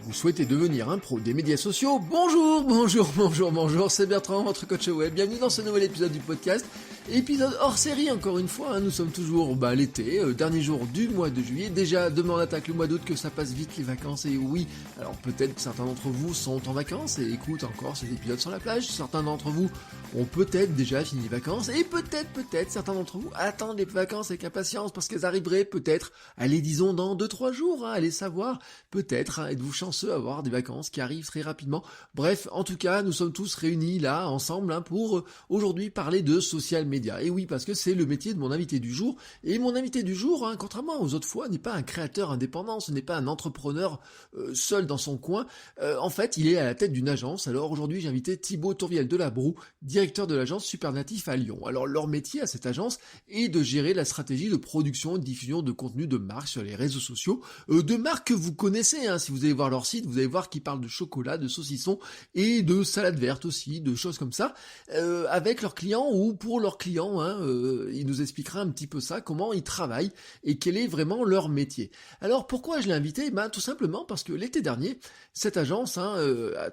Vous souhaitez devenir un pro des médias sociaux? Bonjour, c'est Bertrand, votre coach web. Bienvenue dans ce nouvel épisode du podcast. Épisode hors série encore une fois, nous sommes toujours l'été, dernier jour du mois de juillet. Déjà, demain on attaque le mois d'août, que ça passe vite les vacances. Et oui, alors peut-être que certains d'entre vous sont en vacances et écoutent encore ces épisodes sur la plage. Certains d'entre vous ont peut-être déjà fini les vacances. Et peut-être certains d'entre vous attendent les vacances avec impatience parce qu'elles arriveraient peut-être, allez disons dans 2-3 jours, allez savoir, peut-être, êtes-vous chanceux à avoir des vacances qui arrivent très rapidement. Bref, en tout cas, nous sommes tous réunis là, ensemble, pour aujourd'hui parler de social media. Et oui, parce que c'est le métier de mon invité du jour. Et mon invité du jour, contrairement aux autres fois, n'est pas un créateur indépendant, ce n'est pas un entrepreneur seul dans son coin. En fait, il est à la tête d'une agence. Alors aujourd'hui, j'ai invité Thibaut Tourviel de Labroue, directeur de l'agence Supernatif à Lyon. Alors leur métier à cette agence est de gérer la stratégie de production et de diffusion de contenu de marques sur les réseaux sociaux, de marques que vous connaissez. Si vous allez voir leur site, vous allez voir qu'ils parlent de chocolat, de saucisson et de salade verte aussi, de choses comme ça, avec leurs clients ou pour leurs clients. Il nous expliquera un petit peu ça, comment ils travaillent et quel est vraiment leur métier. Alors pourquoi je l'ai invité? Tout simplement parce que l'été dernier, cette agence,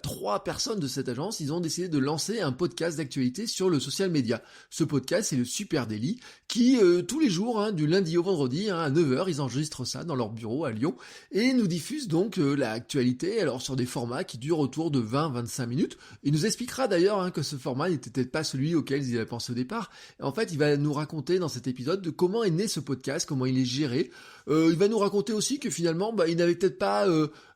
3 personnes de cette agence, ils ont décidé de lancer un podcast d'actualité sur le social media. Ce podcast, c'est le Super Daily, qui tous les jours, du lundi au vendredi, à 9h, ils enregistrent ça dans leur bureau à Lyon et nous diffusent donc l'actualité, alors sur des formats qui durent autour de 20-25 minutes. Il nous expliquera d'ailleurs que ce format n'était peut-être pas celui auquel ils avaient pensé au départ. En fait, il va nous raconter dans cet épisode de comment est né ce podcast, comment il est géré. Il va nous raconter aussi que finalement, ils n'avaient peut-être pas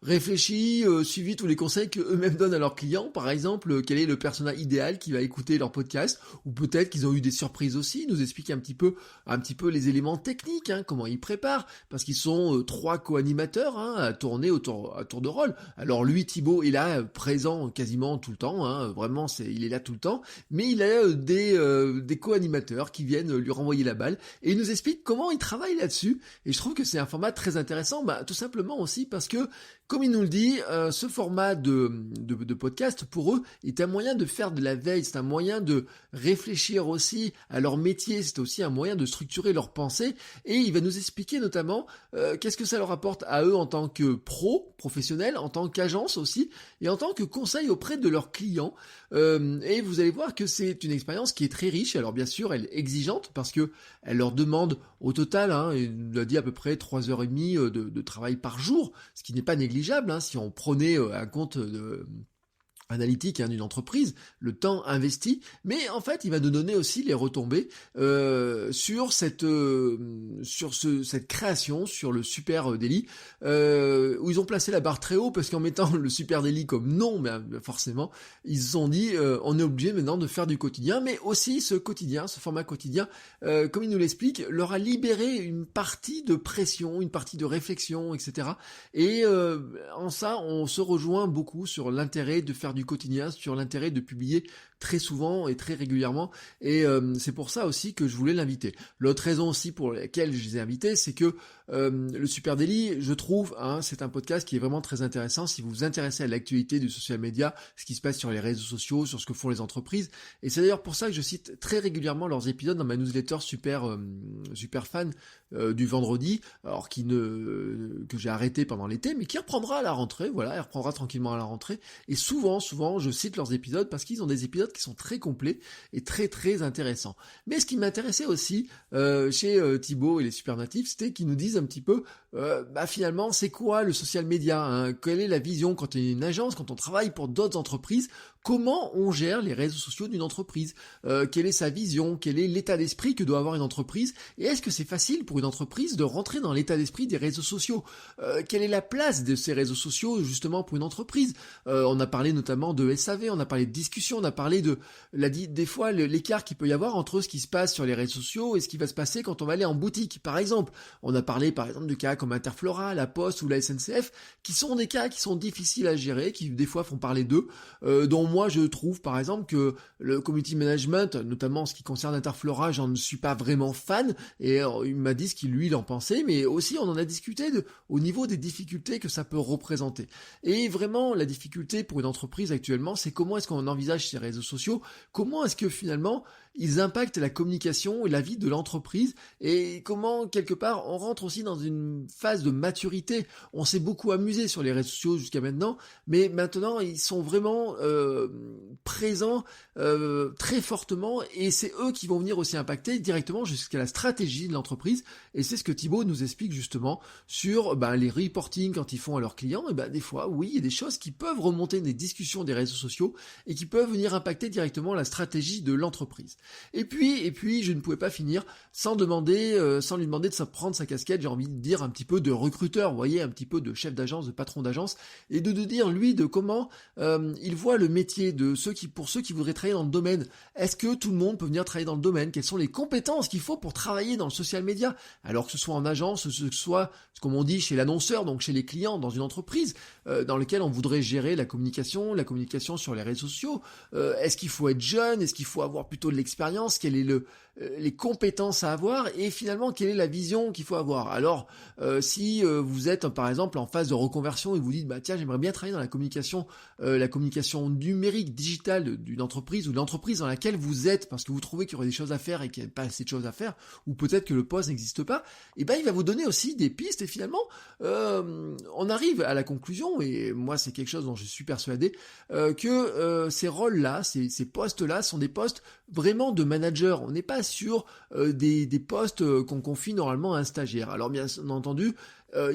réfléchi, suivi tous les conseils qu'eux-mêmes donnent à leurs clients. Par exemple, quel est le persona idéal qui va écouter leur podcast, ou peut-être qu'ils ont eu des surprises aussi. Ils nous expliquent un petit peu les éléments techniques, comment ils préparent, parce qu'ils sont 3 co-animateurs à tourner à tour de rôle. Alors lui, Thibaut, est là présent quasiment tout le temps, vraiment, il est là tout le temps, mais il a des co-animateurs qui viennent lui renvoyer la balle et il nous explique comment il travaille là-dessus. Et je trouve que c'est un format très intéressant, tout simplement aussi parce que, comme il nous le dit, ce format de podcast, pour eux, est un moyen de faire de la veille, c'est un moyen de réfléchir aussi à leur métier, c'est aussi un moyen de structurer leurs pensées, et il va nous expliquer notamment qu'est-ce que ça leur apporte à eux en tant que professionnels, en tant qu'agence aussi, et en tant que conseil auprès de leurs clients. Et vous allez voir que c'est une expérience qui est très riche. Alors bien sûr, elle est exigeante parce que elle leur demande au total, il nous a dit à peu près 3h30 de travail par jour, ce qui n'est pas négligeable, si on prenait un compte analytique d'une entreprise, le temps investi, mais en fait il va nous donner aussi les retombées sur cette création, sur le Super Daily, où ils ont placé la barre très haut parce qu'en mettant le Super Daily comme nom, mais forcément ils se sont dit on est obligé maintenant de faire du quotidien, mais aussi ce format quotidien, comme il nous l'explique, leur a libéré une partie de pression, une partie de réflexion, etc. Et en ça on se rejoint beaucoup sur l'intérêt de faire du quotidien, sur l'intérêt de publier très souvent et très régulièrement, et c'est pour ça aussi que je voulais l'inviter. L'autre raison aussi pour laquelle je les ai invités, c'est que le Super Daily, je trouve, c'est un podcast qui est vraiment très intéressant si vous vous intéressez à l'actualité du social media, ce qui se passe sur les réseaux sociaux, sur ce que font les entreprises, et c'est d'ailleurs pour ça que je cite très régulièrement leurs épisodes dans ma newsletter super fan du vendredi, alors que j'ai arrêté pendant l'été, mais qui reprendra à la rentrée, elle reprendra tranquillement à la rentrée, et souvent, je cite leurs épisodes parce qu'ils ont des épisodes qui sont très complets et très très intéressants. Mais ce qui m'intéressait aussi chez Thibaut et les Supernatifs, c'était qu'ils nous disent un petit peu finalement c'est quoi le social media, quelle est la vision quand on est une agence, quand on travaille pour d'autres entreprises, comment on gère les réseaux sociaux d'une entreprise, quelle est sa vision, quel est l'état d'esprit que doit avoir une entreprise, et est-ce que c'est facile pour une entreprise de rentrer dans l'état d'esprit des réseaux sociaux, quelle est la place de ces réseaux sociaux justement pour une entreprise. On a parlé notamment de SAV, on a parlé de discussion, on a parlé des fois l'écart qu'il peut y avoir entre ce qui se passe sur les réseaux sociaux et ce qui va se passer quand on va aller en boutique, par exemple. On a parlé par exemple de cas comme Interflora, la Poste ou la SNCF, qui sont des cas qui sont difficiles à gérer, qui des fois font parler d'eux, dont moi je trouve par exemple que le community management, notamment en ce qui concerne Interflora, j'en ne suis pas vraiment fan, et il m'a dit ce qu'il lui il en pensait, mais aussi on en a discuté au niveau des difficultés que ça peut représenter. Et vraiment la difficulté pour une entreprise actuellement, c'est comment est-ce qu'on envisage ces réseaux sociaux, comment est-ce que finalement ils impactent la communication et la vie de l'entreprise, et comment quelque part on rentre aussi dans une phase de maturité. On s'est beaucoup amusé sur les réseaux sociaux jusqu'à maintenant, mais maintenant ils sont vraiment présents très fortement, et c'est eux qui vont venir aussi impacter directement jusqu'à la stratégie de l'entreprise. Et c'est ce que Thibaut nous explique justement sur les reporting quand ils font à leurs clients. Et des fois, oui, il y a des choses qui peuvent remonter des discussions des réseaux sociaux et qui peuvent venir impacter directement la stratégie de l'entreprise. Et puis, je ne pouvais pas finir sans lui demander de se prendre sa casquette, j'ai envie de dire un petit peu de recruteur, vous voyez, un petit peu de chef d'agence, de patron d'agence, et de dire lui de comment il voit le métier de pour ceux qui voudraient travailler dans le domaine. Est-ce que tout le monde peut venir travailler dans le domaine? Quelles sont les compétences qu'il faut pour travailler dans le social media? Alors que ce soit en agence, que ce soit, comme on dit, chez l'annonceur, donc chez les clients, dans une entreprise dans laquelle on voudrait gérer la communication sur les réseaux sociaux. Est-ce qu'il faut être jeune? Est-ce qu'il faut avoir plutôt de l'expérience? Quelle est les compétences à avoir, et finalement quelle est la vision qu'il faut avoir. Alors si vous êtes par exemple en phase de reconversion et vous dites tiens, j'aimerais bien travailler dans la communication numérique, digitale d'une entreprise, ou de l'entreprise dans laquelle vous êtes, parce que vous trouvez qu'il y aurait des choses à faire et qu'il n'y a pas assez de choses à faire, ou peut-être que le poste n'existe pas, et il va vous donner aussi des pistes, et finalement on arrive à la conclusion, et moi c'est quelque chose dont je suis persuadé, que ces rôles-là, ces postes-là sont des postes vraiment de manager. On n'est pas sur des postes qu'on confie normalement à un stagiaire. Alors bien entendu,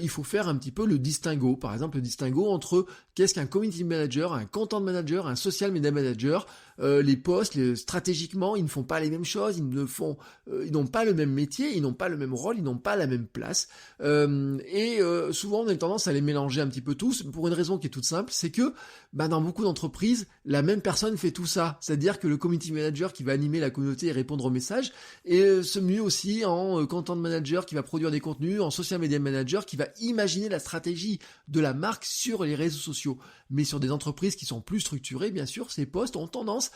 il faut faire un petit peu le distinguo. Par exemple, le distinguo entre qu'est-ce qu'un community manager, un content manager, un social media manager. Les postes, stratégiquement, ils ne font pas les mêmes choses, ils n'ont pas le même métier, ils n'ont pas le même rôle, ils n'ont pas la même place. Souvent, on a tendance à les mélanger un petit peu tous, pour une raison qui est toute simple, c'est que dans beaucoup d'entreprises, la même personne fait tout ça. C'est-à-dire que le community manager qui va animer la communauté et répondre aux messages, et se mue aussi en content manager qui va produire des contenus, en social media manager qui va imaginer la stratégie de la marque sur les réseaux sociaux. Mais sur des entreprises qui sont plus structurées, bien sûr, ces postes ont tendance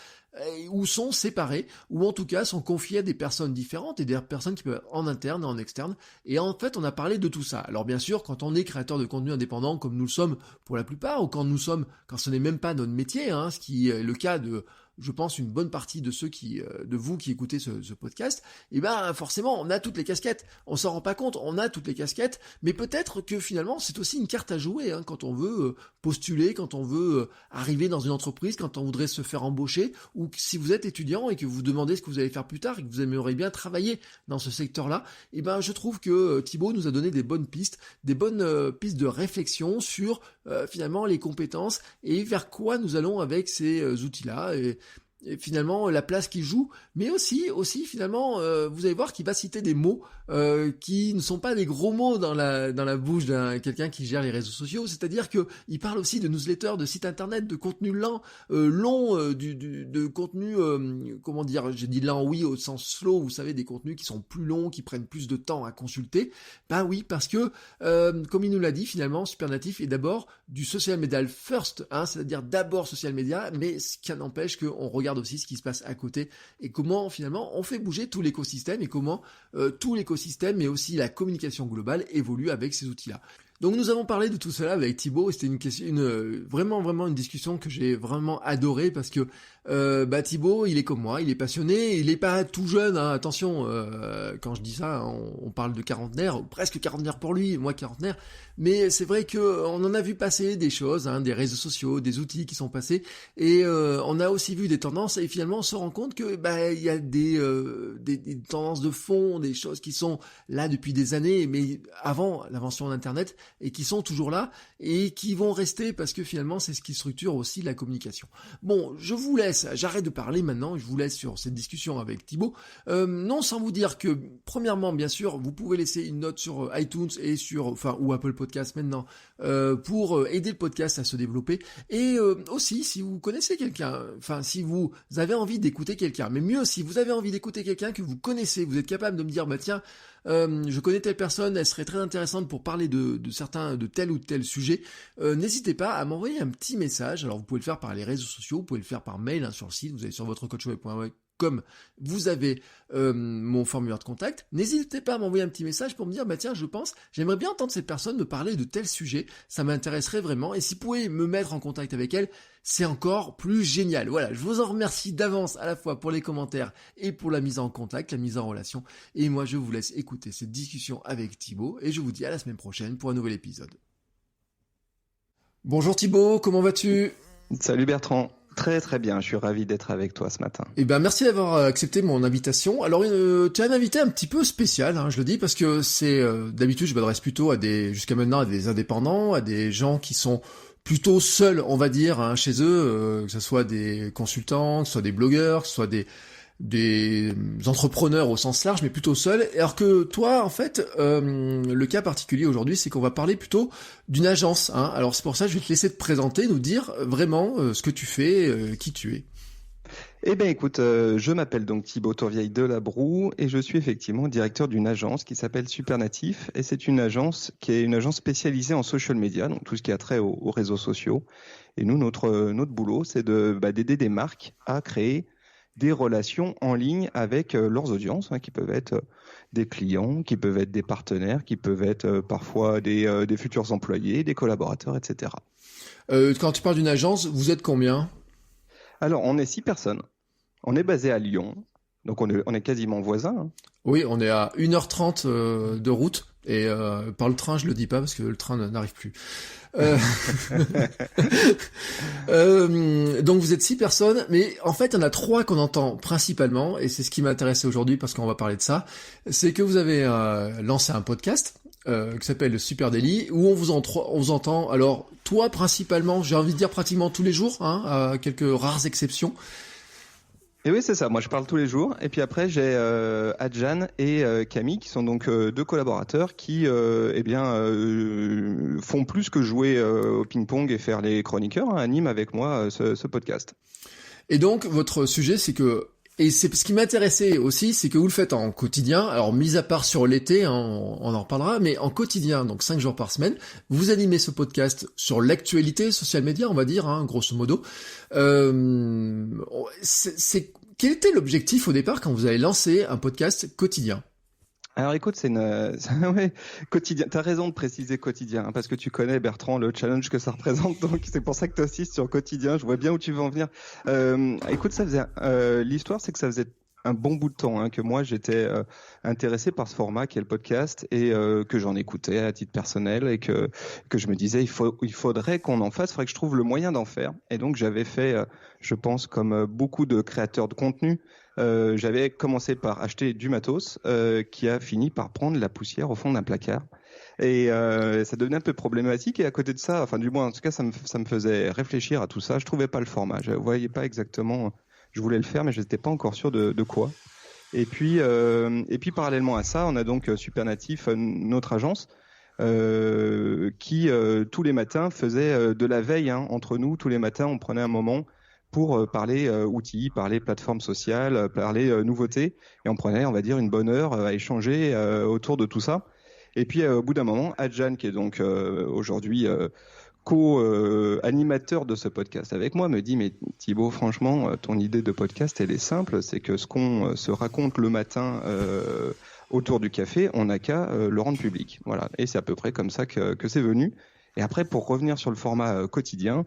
ou sont séparés, ou en tout cas sont confiés à des personnes différentes, et des personnes qui peuvent être en interne et en externe. Et en fait, on a parlé de tout ça. Alors bien sûr, quand on est créateur de contenu indépendant, comme nous le sommes pour la plupart, ou quand ce n'est même pas notre métier, ce qui est le cas de, je pense, une bonne partie de de vous qui écoutez ce podcast, forcément, on a toutes les casquettes. On s'en rend pas compte, on a toutes les casquettes, mais peut-être que finalement, c'est aussi une carte à jouer, quand on veut postuler, quand on veut arriver dans une entreprise, quand on voudrait se faire embaucher, ou si vous êtes étudiant et que vous demandez ce que vous allez faire plus tard et que vous aimeriez bien travailler dans ce secteur-là, je trouve que Thibaut nous a donné des bonnes pistes de réflexion sur finalement les compétences et vers quoi nous allons avec ces outils-là. Et finalement la place qu'il joue, mais aussi finalement vous allez voir qu'il va citer des mots qui ne sont pas des gros mots dans la bouche d'un quelqu'un qui gère les réseaux sociaux. C'est-à-dire que il parle aussi de newsletters, de sites internet, de contenu lent, de contenu comment dire, j'ai dit lent oui au sens slow, vous savez, des contenus qui sont plus longs, qui prennent plus de temps à consulter. Oui, parce que comme il nous l'a dit, finalement Supernatif est d'abord du social media first, c'est-à-dire d'abord social media, mais ce qui n'empêche qu'on regarde aussi ce qui se passe à côté et comment finalement on fait bouger tout l'écosystème, et comment tout l'écosystème mais aussi la communication globale évolue avec ces outils-là. Donc nous avons parlé de tout cela avec Thibaut, et c'était vraiment une discussion que j'ai vraiment adorée, parce que Thibaut, il est comme moi, il est passionné, il est pas tout jeune, attention, quand je dis ça, on parle de quarantenaire, ou presque quarantenaire pour lui, moi quarantenaire, mais c'est vrai que on en a vu passer des choses, des réseaux sociaux, des outils qui sont passés, et on a aussi vu des tendances, et finalement on se rend compte que il y a des tendances de fond, des choses qui sont là depuis des années, mais avant l'invention d'Internet, et qui sont toujours là, et qui vont rester, parce que finalement c'est ce qui structure aussi la communication. Bon, je vous laisse, j'arrête de parler maintenant, je vous laisse sur cette discussion avec Thibaut, non sans vous dire que, premièrement, bien sûr, vous pouvez laisser une note sur iTunes et ou Apple Podcast maintenant, pour aider le podcast à se développer, et aussi, si vous connaissez quelqu'un, si vous avez envie d'écouter quelqu'un, mais mieux, si vous avez envie d'écouter quelqu'un que vous connaissez, vous êtes capable de me dire, tiens, je connais telle personne, elle serait très intéressante pour parler de tel ou tel sujet, n'hésitez pas à m'envoyer un petit message. Alors vous pouvez le faire par les réseaux sociaux, vous pouvez le faire par mail sur le site, vous allez sur votrecoachweb.com comme vous avez mon formulaire de contact, n'hésitez pas à m'envoyer un petit message pour me dire, tiens, j'aimerais bien entendre cette personne me parler de tel sujet, ça m'intéresserait vraiment, et si vous pouvez me mettre en contact avec elle, c'est encore plus génial. Voilà, je vous en remercie d'avance à la fois pour les commentaires et pour la mise en contact, la mise en relation, et moi je vous laisse écouter cette discussion avec Thibaut, et je vous dis à la semaine prochaine pour un nouvel épisode. Bonjour Thibaut, comment vas-tu ? Salut Bertrand. Très très bien, je suis ravi d'être avec toi ce matin. Merci d'avoir accepté mon invitation. Alors tu as un invité un petit peu spécial, je le dis, parce que c'est d'habitude je m'adresse plutôt jusqu'à maintenant à des indépendants, à des gens qui sont plutôt seuls, on va dire, chez eux, que ce soit des consultants, que ce soit des blogueurs, que ce soit des entrepreneurs au sens large, mais plutôt seuls. Alors que toi, en fait, le cas particulier aujourd'hui, c'est qu'on va parler plutôt d'une agence. Alors c'est pour ça que je vais te laisser te présenter, nous dire vraiment ce que tu fais, qui tu es. Eh bien écoute, je m'appelle donc Thibaut Tourvieille de Labroue et je suis effectivement directeur d'une agence qui s'appelle Supernatif, et c'est une agence qui est une agence spécialisée en social media, donc tout ce qui a trait aux réseaux sociaux. Et nous, notre boulot, c'est d'aider des marques à créer des relations en ligne avec leurs audiences, qui peuvent être des clients, qui peuvent être des partenaires, qui peuvent être parfois des futurs employés, des collaborateurs, etc. Quand tu parles d'une agence, vous êtes combien ? Alors, on est 6 personnes. On est basé à Lyon, donc on est quasiment voisins. Oui, on est à 1h30 de route, et par le train, je le dis pas parce que le train n'arrive plus. Donc vous êtes 6 personnes, mais en fait il y en a 3 qu'on entend principalement, et c'est ce qui m'intéressait aujourd'hui parce qu'on va parler de ça. C'est que vous avez lancé un podcast qui s'appelle Super Daily, où on vous entend. Alors toi principalement, j'ai envie de dire pratiquement tous les jours, à quelques rares exceptions. Et oui, c'est ça. Moi, je parle tous les jours. Et puis après, j'ai Adjan et Camille, qui sont donc 2 collaborateurs qui, font plus que jouer au ping-pong et faire les chroniqueurs, animent avec moi ce podcast. Et donc, votre sujet, et c'est ce qui m'intéressait aussi, c'est que vous le faites en quotidien. Alors, mis à part sur l'été, on en reparlera, mais en quotidien, donc 5 jours par semaine, vous animez ce podcast sur l'actualité social media, on va dire, grosso modo. Quel était l'objectif au départ quand vous avez lancé un podcast quotidien ? Alors écoute, ouais, quotidien. T'as raison de préciser quotidien, parce que tu connais, Bertrand, le challenge que ça représente, donc c'est pour ça que t'insistes sur quotidien. Je vois bien où tu veux en venir. Écoute, l'histoire, c'est que ça faisait un bon bout de temps que moi j'étais intéressé par ce format qui est le podcast, et que j'en écoutais à titre personnel, et que je me disais il faudrait qu'on en fasse, il faudrait que je trouve le moyen d'en faire. Et donc j'avais fait, je pense comme beaucoup de créateurs de contenu, j'avais commencé par acheter du matos qui a fini par prendre la poussière au fond d'un placard. Et ça devenait un peu problématique, et à côté de ça, enfin du moins en tout cas ça me faisait réfléchir à tout ça. Je trouvais pas le format, je voyais pas exactement. Je voulais le faire, mais je n'étais pas encore sûr de quoi. Et puis parallèlement à ça, on a donc Supernatif, notre agence, qui tous les matins faisait de la veille entre nous. Tous les matins, on prenait un moment pour parler outils, parler plateformes sociales, parler nouveautés, et on prenait, on va dire, une bonne heure à échanger autour de tout ça. Et puis au bout d'un moment, Adjan, qui est donc aujourd'hui co-animateur de ce podcast avec moi, me dit: mais Thibaut, franchement, ton idée de podcast, elle est simple, c'est que ce qu'on se raconte le matin autour du café, on n'a qu'à le rendre public. Voilà. Et c'est à peu près comme ça que c'est venu. Et après, pour revenir sur le format quotidien,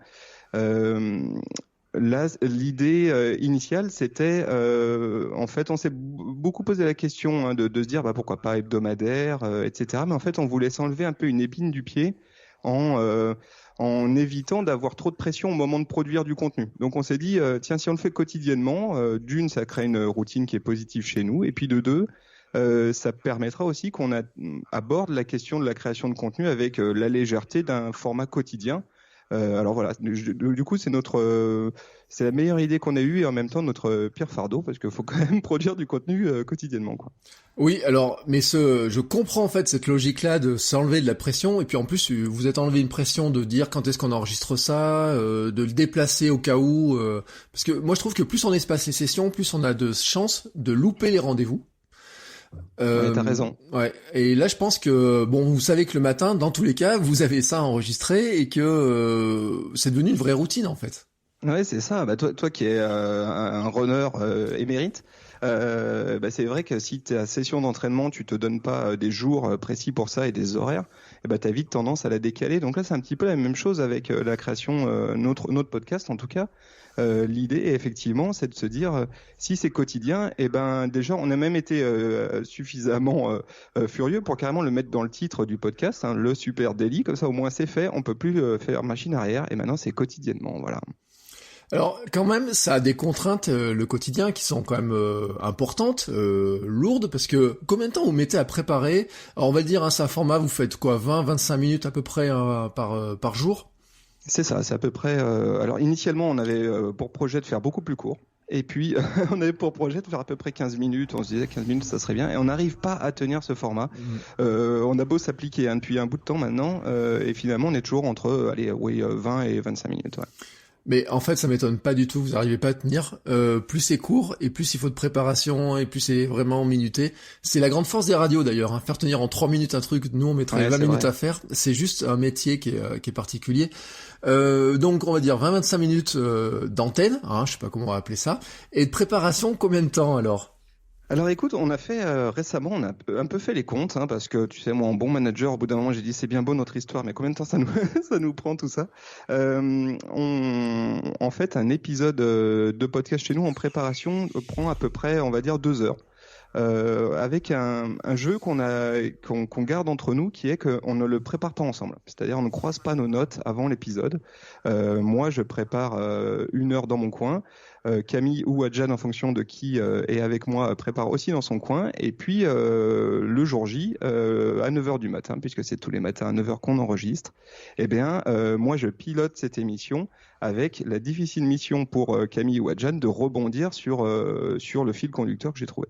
là, l'idée initiale, c'était, en fait, on s'est beaucoup posé la question de se dire, pourquoi pas hebdomadaire, etc. Mais en fait, on voulait s'enlever un peu une épine du pied en évitant d'avoir trop de pression au moment de produire du contenu. Donc on s'est dit, tiens, si on le fait quotidiennement, d'une, ça crée une routine qui est positive chez nous, et puis de deux, ça permettra aussi qu'on aborde la question de la création de contenu avec la légèreté d'un format quotidien. Alors voilà, du coup c'est la meilleure idée qu'on a eue, et en même temps notre pire fardeau, parce qu'il faut quand même produire du contenu quotidiennement, quoi. Oui, alors, mais je comprends en fait cette logique-là de s'enlever de la pression, et puis en plus vous êtes enlevé une pression de dire quand est-ce qu'on enregistre ça, de le déplacer au cas où, parce que moi je trouve que plus on espace les sessions, plus on a de chances de louper les rendez-vous. Ouais, t'as raison. Ouais. Et là, je pense que vous savez que le matin, dans tous les cas, vous avez ça enregistré, et que c'est devenu une vraie routine en fait. Ouais, c'est ça. Bah, toi qui es un runner émérite, c'est vrai que si ta session d'entraînement, tu te donnes pas des jours précis pour ça et des horaires, t'as vite tendance à la décaler. Donc là, c'est un petit peu la même chose avec la création notre podcast en tout cas. L'idée, effectivement, c'est de se dire si c'est quotidien, déjà, on a même été suffisamment furieux pour carrément le mettre dans le titre du podcast, hein, le Super Daily. Comme ça, au moins, c'est fait. On peut plus faire machine arrière. Et maintenant, c'est quotidiennement. Voilà. Alors quand même, ça a des contraintes, le quotidien, qui sont quand même importantes, lourdes, parce que combien de temps vous mettez à préparer? Alors on va dire, hein, c'est un format, vous faites quoi, 20-25 minutes à peu près par jour? C'est ça, c'est à peu près. Alors initialement, on avait pour projet de faire beaucoup plus court. Et puis, on avait pour projet de faire à peu près 15 minutes. On se disait 15 minutes, ça serait bien. Et on n'arrive pas à tenir ce format. On a beau s'appliquer depuis un bout de temps maintenant. Et finalement, on est toujours entre 20 et 25 minutes. Ouais. Mais en fait, ça m'étonne pas du tout, vous arrivez pas à tenir. Plus c'est court, et plus il faut de préparation, et plus c'est vraiment minuté. C'est la grande force des radios d'ailleurs, hein. Faire tenir en 3 minutes un truc, nous on mettrait 20 minutes à faire. C'est juste un métier qui est particulier. Donc on va dire 20-25 minutes d'antenne, hein, je sais pas comment on va appeler ça. Et de préparation, combien de temps alors? Alors écoute, on a fait récemment, on a un peu fait les comptes, hein, parce que tu sais, moi en bon manager, au bout d'un moment j'ai dit c'est bien beau notre histoire, mais combien de temps ça nous ça nous prend tout ça? En fait, un épisode de podcast chez nous en préparation prend à peu près, on va dire 2 heures. Avec un jeu qu'on garde entre nous, qui est qu'on ne le prépare pas ensemble. C'est-à-dire on ne croise pas nos notes avant l'épisode. Moi, je prépare 1 heure dans mon coin. Camille ou Adjan, en fonction de qui est avec moi, prépare aussi dans son coin. Et puis le jour J, à 9h du matin, puisque c'est tous les matins à 9h qu'on enregistre, moi je pilote cette émission avec la difficile mission pour Camille ou Adjan de rebondir sur le fil conducteur que j'ai trouvé.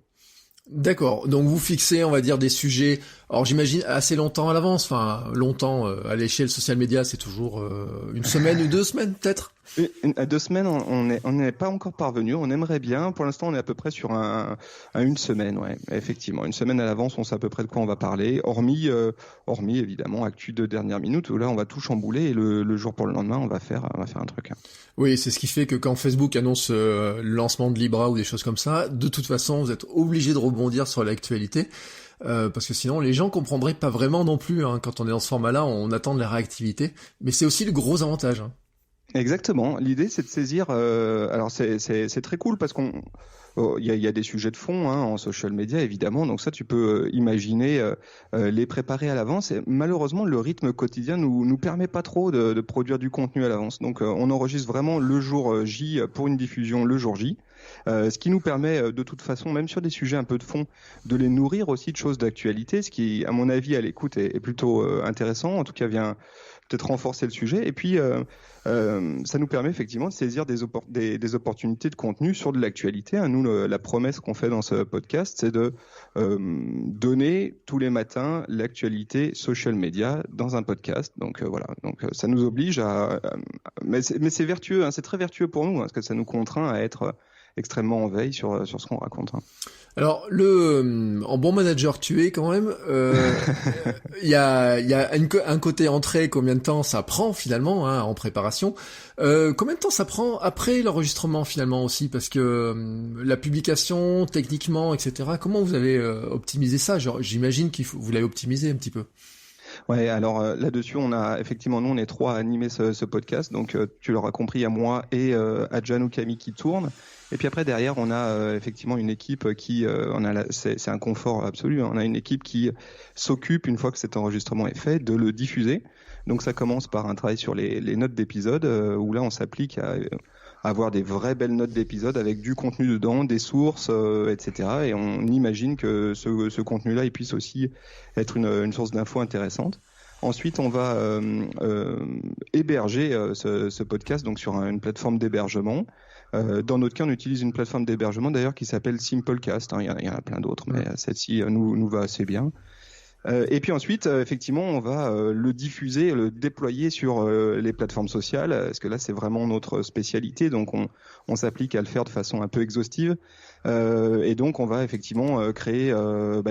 D'accord, donc vous fixez, on va dire, des sujets, alors j'imagine assez longtemps à l'avance, enfin longtemps à l'échelle social media, c'est toujours 1 semaine ou 2 semaines peut-être? À 2 semaines, on n'est pas encore parvenu. On aimerait bien. Pour l'instant, on est à peu près sur à 1 semaine, ouais. Effectivement, 1 semaine à l'avance, on sait à peu près de quoi on va parler. Hormis évidemment, actu de dernière minute où là, on va tout chambouler et le jour pour le lendemain, on va faire un truc. Oui, c'est ce qui fait que quand Facebook annonce le lancement de Libra ou des choses comme ça, de toute façon, vous êtes obligé de rebondir sur l'actualité. Parce que sinon les gens comprendraient pas vraiment non plus, hein. Quand on est dans ce format-là, on attend de la réactivité, mais c'est aussi le gros avantage, hein. Exactement. L'idée, c'est de saisir. Alors, c'est très cool parce il y a des sujets de fond, hein, en social media évidemment. Donc ça, tu peux imaginer les préparer à l'avance. Et malheureusement, le rythme quotidien nous permet pas trop de produire du contenu à l'avance. Donc on enregistre vraiment le jour J pour une diffusion le jour J. Ce qui nous permet de toute façon, même sur des sujets un peu de fond, de les nourrir aussi de choses d'actualité, ce qui, à mon avis, à l'écoute est plutôt intéressant. En tout cas, vient peut-être renforcer le sujet. Et puis, ça nous permet effectivement de saisir des opportunités de contenu sur de l'actualité. Hein. Nous, la promesse qu'on fait dans ce podcast, c'est de donner tous les matins l'actualité social media dans un podcast. Donc voilà. Donc ça nous oblige mais c'est vertueux. Hein. C'est très vertueux pour nous, hein, parce que ça nous contraint à être extrêmement en veille sur ce qu'on raconte. Hein. Alors en bon manager que tu es quand même, il y a un côté entrée, combien de temps ça prend finalement, hein, en préparation, combien de temps ça prend après l'enregistrement finalement aussi, parce que la publication techniquement, etc. Comment vous avez optimisé ça? Genre, j'imagine vous l'avez optimisé un petit peu. Ouais, alors là-dessus, on est 3 à animer ce podcast, donc tu l'auras compris, il y a moi et Adjan ou Camille qui tournent. Et puis après, derrière, on a effectivement une équipe qui, c'est un confort absolu, hein. On a une équipe qui s'occupe, une fois que cet enregistrement est fait, de le diffuser. Donc ça commence par un travail sur les notes d'épisode, où là, on s'applique à avoir des vraies belles notes d'épisode avec du contenu dedans, des sources, etc. Et on imagine que ce contenu-là, il puisse aussi être une source d'infos intéressante. Ensuite, on va héberger ce podcast donc sur une plateforme l'hébergement. Dans notre cas, on utilise une plateforme d'hébergement d'ailleurs qui s'appelle Simplecast. Hein, il y en a plein d'autres, mais celle-ci nous va assez bien. Et puis ensuite, effectivement, on va le diffuser, le déployer sur les plateformes sociales, parce que là, c'est vraiment notre spécialité, donc on s'applique à le faire de façon un peu exhaustive. Et donc on va effectivement créer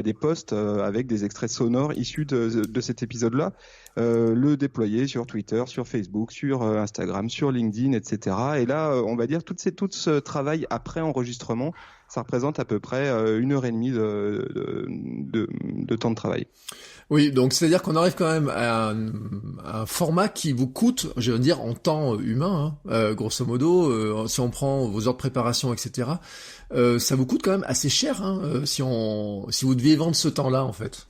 des posts avec des extraits sonores issus de cet épisode-là, le déployer sur Twitter, sur Facebook, sur Instagram, sur LinkedIn, etc. Et là, on va dire tout ce travail après enregistrement, ça représente à peu près 1h30 de temps de travail. Oui, donc c'est-à-dire qu'on arrive quand même à un format qui vous coûte, je veux dire, en temps humain, grosso modo, si on prend vos heures de préparation, etc., ça vous coûte quand même assez cher, si vous deviez vendre ce temps-là, en fait.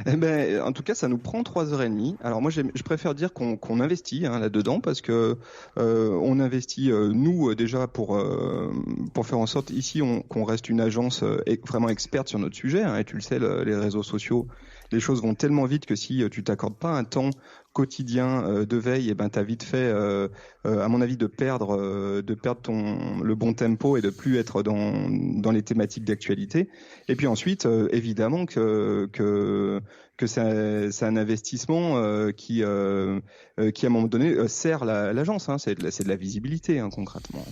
Eh ben, en tout cas, ça nous prend 3h30. Alors moi, je préfère dire qu'on investit là-dedans parce que on investit nous déjà pour faire en sorte ici qu'on reste une agence vraiment experte sur notre sujet. Et tu le sais, les réseaux sociaux, les choses vont tellement vite que si tu t'accordes pas un temps quotidien de veille, et ben t'as vite fait, à mon avis, de perdre le bon tempo et de plus être dans les thématiques d'actualité. Et puis ensuite, évidemment que c'est un investissement qui à un moment donné sert l'agence. C'est de la visibilité concrètement.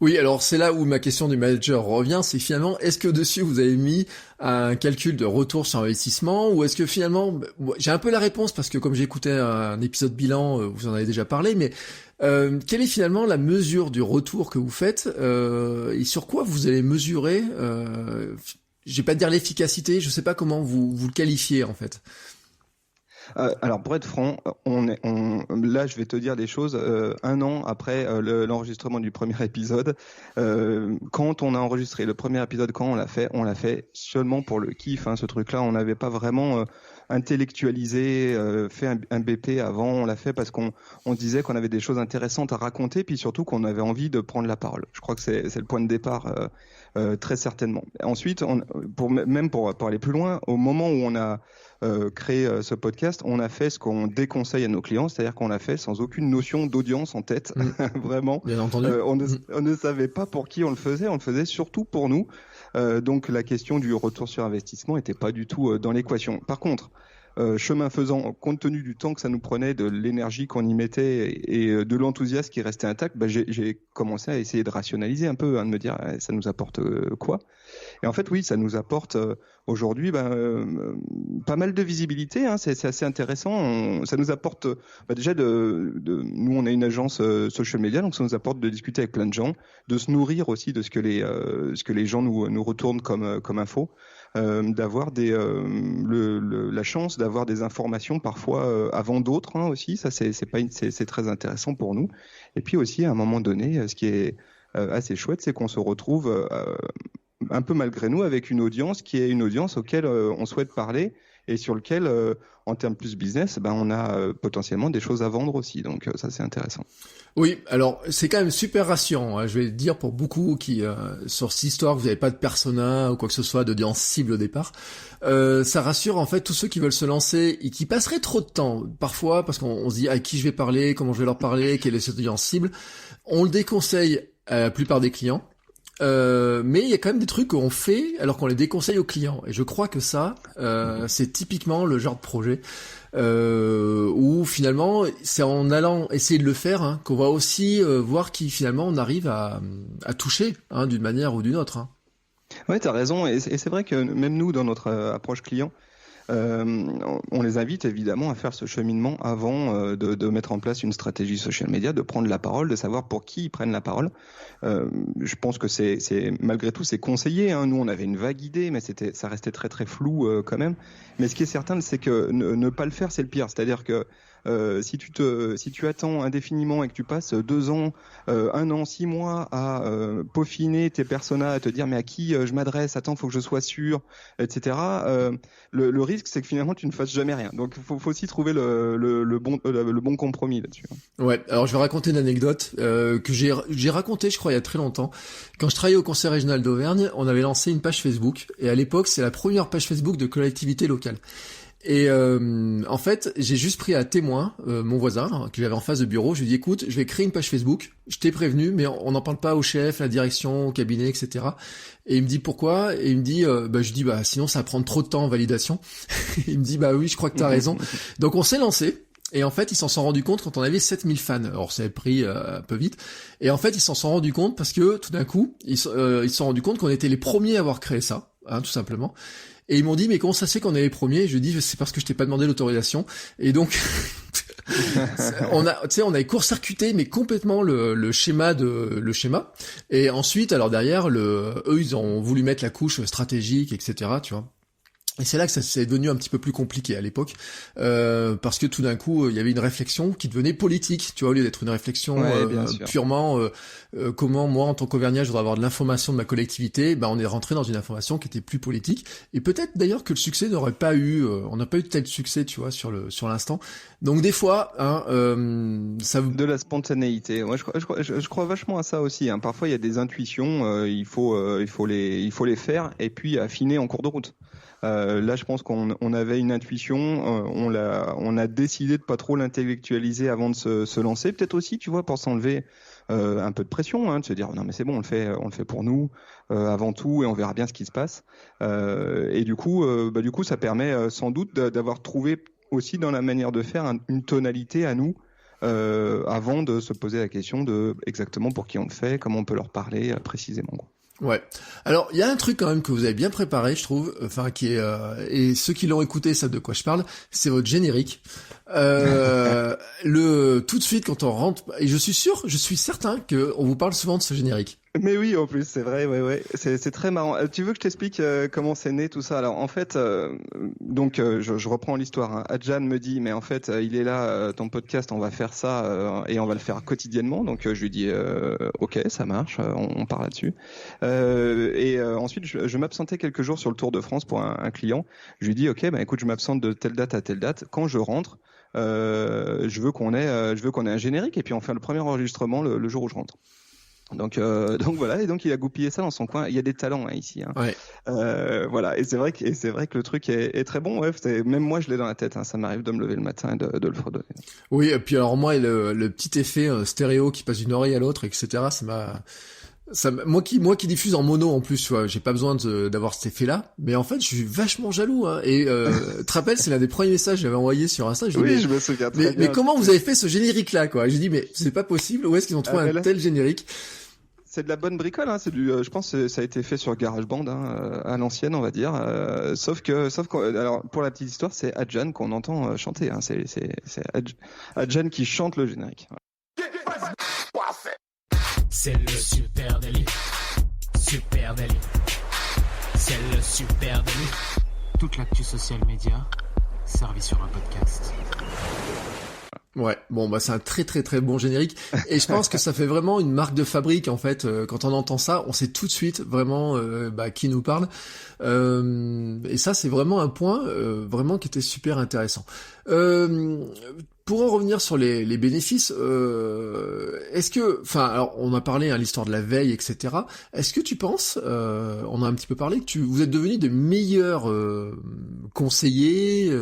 Oui, alors c'est là où ma question du manager revient, c'est finalement, est-ce que dessus vous avez mis un calcul de retour sur investissement, ou est-ce que finalement, j'ai un peu la réponse parce que comme j'écoutais un épisode bilan, vous en avez déjà parlé, mais quelle est finalement la mesure du retour que vous faites, et sur quoi vous allez mesurer, je vais pas dire l'efficacité, je sais pas comment vous le qualifiez en fait. Alors pour être franc, là je vais te dire des choses. 1 an après l'enregistrement du premier épisode, quand on a enregistré le premier épisode, quand on l'a fait seulement pour le kiff. Ce truc-là, on n'avait pas vraiment intellectualisé, fait un BP avant. On l'a fait parce qu'on disait qu'on avait des choses intéressantes à raconter, puis surtout qu'on avait envie de prendre la parole. Je crois que c'est le point de départ. Très certainement. Ensuite, pour aller plus loin, au moment où on a créé ce podcast, on a fait ce qu'on déconseille à nos clients, c'est-à-dire qu'on l'a fait sans aucune notion d'audience en tête, vraiment. Bien entendu. On ne savait pas pour qui on le faisait surtout pour nous. Donc la question du retour sur investissement n'était pas du tout dans l'équation. Par contre, chemin faisant, compte tenu du temps que ça nous prenait, de l'énergie qu'on y mettait et de l'enthousiasme qui restait intact, j'ai commencé à essayer de rationaliser un peu, de me dire ça nous apporte quoi. Et en fait, oui, ça nous apporte aujourd'hui pas mal de visibilité. C'est assez intéressant. Ça nous apporte déjà nous, on est une agence social media, donc ça nous apporte de discuter avec plein de gens, de se nourrir aussi de ce que les gens nous retournent comme info. D'avoir la chance d'avoir des informations parfois avant d'autres aussi, ça c'est très intéressant pour nous. Et puis aussi à un moment donné, ce qui est assez chouette, c'est qu'on se retrouve un peu malgré nous avec une audience qui est une audience auquel on souhaite parler et sur lequel en termes plus business, on a potentiellement des choses à vendre aussi. Donc ça c'est intéressant. Oui, alors c'est quand même super rassurant. Je vais le dire pour beaucoup qui sur cette histoire, vous n'avez pas de persona ou quoi que ce soit d'audience cible au départ. Ça rassure en fait tous ceux qui veulent se lancer et qui passeraient trop de temps parfois parce qu'on se dit à qui je vais parler, comment je vais leur parler, quelle est cette audience cible. On le déconseille à la plupart des clients. Mais il y a quand même des trucs qu'on fait alors qu'on les déconseille aux clients. Et je crois que ça, c'est typiquement le genre de projet où finalement, c'est en allant essayer de le faire qu'on va aussi voir qui finalement on arrive à toucher d'une manière ou d'une autre. Ouais, t'as raison. Et c'est vrai que même nous, dans notre approche client, on les invite évidemment à faire ce cheminement avant de mettre en place une stratégie social media, de prendre la parole, de savoir pour qui ils prennent la parole. Je pense que c'est malgré tout c'est conseillé. Nous on avait une vague idée, mais ça restait très très flou quand même. Mais ce qui est certain, c'est que ne pas le faire, c'est le pire. C'est-à-dire que si tu attends indéfiniment et que tu passes 2 ans, 1 an, 6 mois à peaufiner tes personas, à te dire mais à qui je m'adresse, attends, faut que je sois sûr, etc. Le risque, c'est que finalement tu ne fasses jamais rien. Donc faut aussi trouver le bon compromis là-dessus. Ouais. Alors je vais raconter une anecdote que j'ai racontée, je crois, il y a très longtemps. Quand je travaillais au Conseil régional d'Auvergne, on avait lancé une page Facebook et à l'époque c'est la première page Facebook de collectivité locale. Et en fait, j'ai juste pris à témoin mon voisin que j'avais en face de bureau. Je lui ai dit écoute, je vais créer une page Facebook. Je t'ai prévenu, mais on n'en parle pas au chef, à la direction, au cabinet, etc. Et il me dit pourquoi ? Et il me dit je dis sinon ça va prendre trop de temps en validation. Il me dit oui, je crois que t'as raison. Donc on s'est lancé. Et en fait, ils s'en sont rendus compte quand on avait 7000 fans. Alors, ça a pris un peu vite. Et en fait, ils s'en sont rendus compte parce que, tout d'un coup, ils se sont rendus compte qu'on était les premiers à avoir créé ça, hein, tout simplement. Et ils m'ont dit, mais comment ça se fait qu'on est les premiers? Et je dis, c'est parce que je t'ai pas demandé l'autorisation. Et donc, on a court-circuité, mais complètement le schéma. Et ensuite, alors derrière, eux, ils ont voulu mettre la couche stratégique, etc., tu vois. Et c'est là que ça s'est devenu un petit peu plus compliqué à l'époque, parce que tout d'un coup, il y avait une réflexion qui devenait politique, tu vois, au lieu d'être une réflexion purement comment moi, en tant qu'Auvergnat, je voudrais avoir de l'information de ma collectivité. Ben, on est rentré dans une information qui était plus politique, et peut-être d'ailleurs que le succès n'aurait pas eu, on n'a pas eu de tel succès, tu vois, sur l'instant. Donc des fois, hein, ça de la spontanéité. Moi, je crois vachement à ça aussi. Hein. Parfois, il y a des intuitions, il faut les faire et puis affiner en cours de route. Là, je pense qu'on avait une intuition, on a décidé de pas trop l'intellectualiser avant de se lancer. Peut-être aussi, tu vois, pour s'enlever un peu de pression, hein, de se dire non mais c'est bon, on le fait pour nous avant tout et on verra bien ce qui se passe. Et du coup, ça permet sans doute d'avoir trouvé aussi dans la manière de faire une tonalité à nous. Avant de se poser la question de exactement pour qui on le fait, comment on peut leur parler précisément. Ouais. Alors, il y a un truc quand même que vous avez bien préparé, je trouve, enfin qui est et ceux qui l'ont écouté savent de quoi je parle, c'est votre générique. Tout de suite quand on rentre, et je suis certain que on vous parle souvent de ce générique. Mais oui, en plus, c'est vrai, ouais. C'est très marrant. Tu veux que je t'explique comment c'est né tout ça? Alors, en fait, je reprends l'histoire. Hein. Adjan me dit, mais en fait, il est là, ton podcast, on va faire ça et on va le faire quotidiennement. Donc, je lui dis, ok, ça marche, on part là-dessus. Ensuite, je m'absentais quelques jours sur le Tour de France pour un client. Je lui dis, ok, écoute, je m'absente de telle date à telle date. Quand je rentre, je veux qu'on ait un générique et puis on fait le premier enregistrement le jour où je rentre. Donc voilà, et donc il a goupillé ça dans son coin. Il y a des talents ici. Hein. Ouais. Voilà, et c'est vrai que le truc est très bon. Ouais, même moi je l'ai dans la tête. Hein. Ça m'arrive de me lever le matin et de le fredonner. Oui, et puis alors moi le petit effet stéréo qui passe d'une oreille à l'autre, etc. Moi qui diffuse en mono en plus, tu vois, j'ai pas besoin d'avoir cet effet-là, mais en fait, je suis vachement jaloux. Hein, et tu te rappelles, c'est l'un des premiers messages que j'avais envoyé sur Insta. Je me souviens très bien. Mais comment vous avez fait ce générique-là, quoi? J'ai dit, mais c'est pas possible. Où est-ce qu'ils ont trouvé un tel générique? C'est de la bonne bricole, hein. Je pense que ça a été fait sur GarageBand, hein, à l'ancienne, on va dire. Sauf que, alors pour la petite histoire, c'est Adjan qu'on entend chanter. Hein. C'est Adjan qui chante le générique. C'est le super délit. Super délit. C'est le super délit. Toute l'actu social média servie sur un podcast. Ouais, bon c'est un très très très bon générique et je pense que ça fait vraiment une marque de fabrique en fait. Quand on entend ça, on sait tout de suite vraiment qui nous parle. Et ça c'est vraiment un point vraiment qui était super intéressant. Pour en revenir sur les bénéfices, est-ce que, alors on a parlé l'histoire de la veille, etc. Est-ce que tu penses, on a un petit peu parlé, que vous êtes devenus de meilleurs conseillers,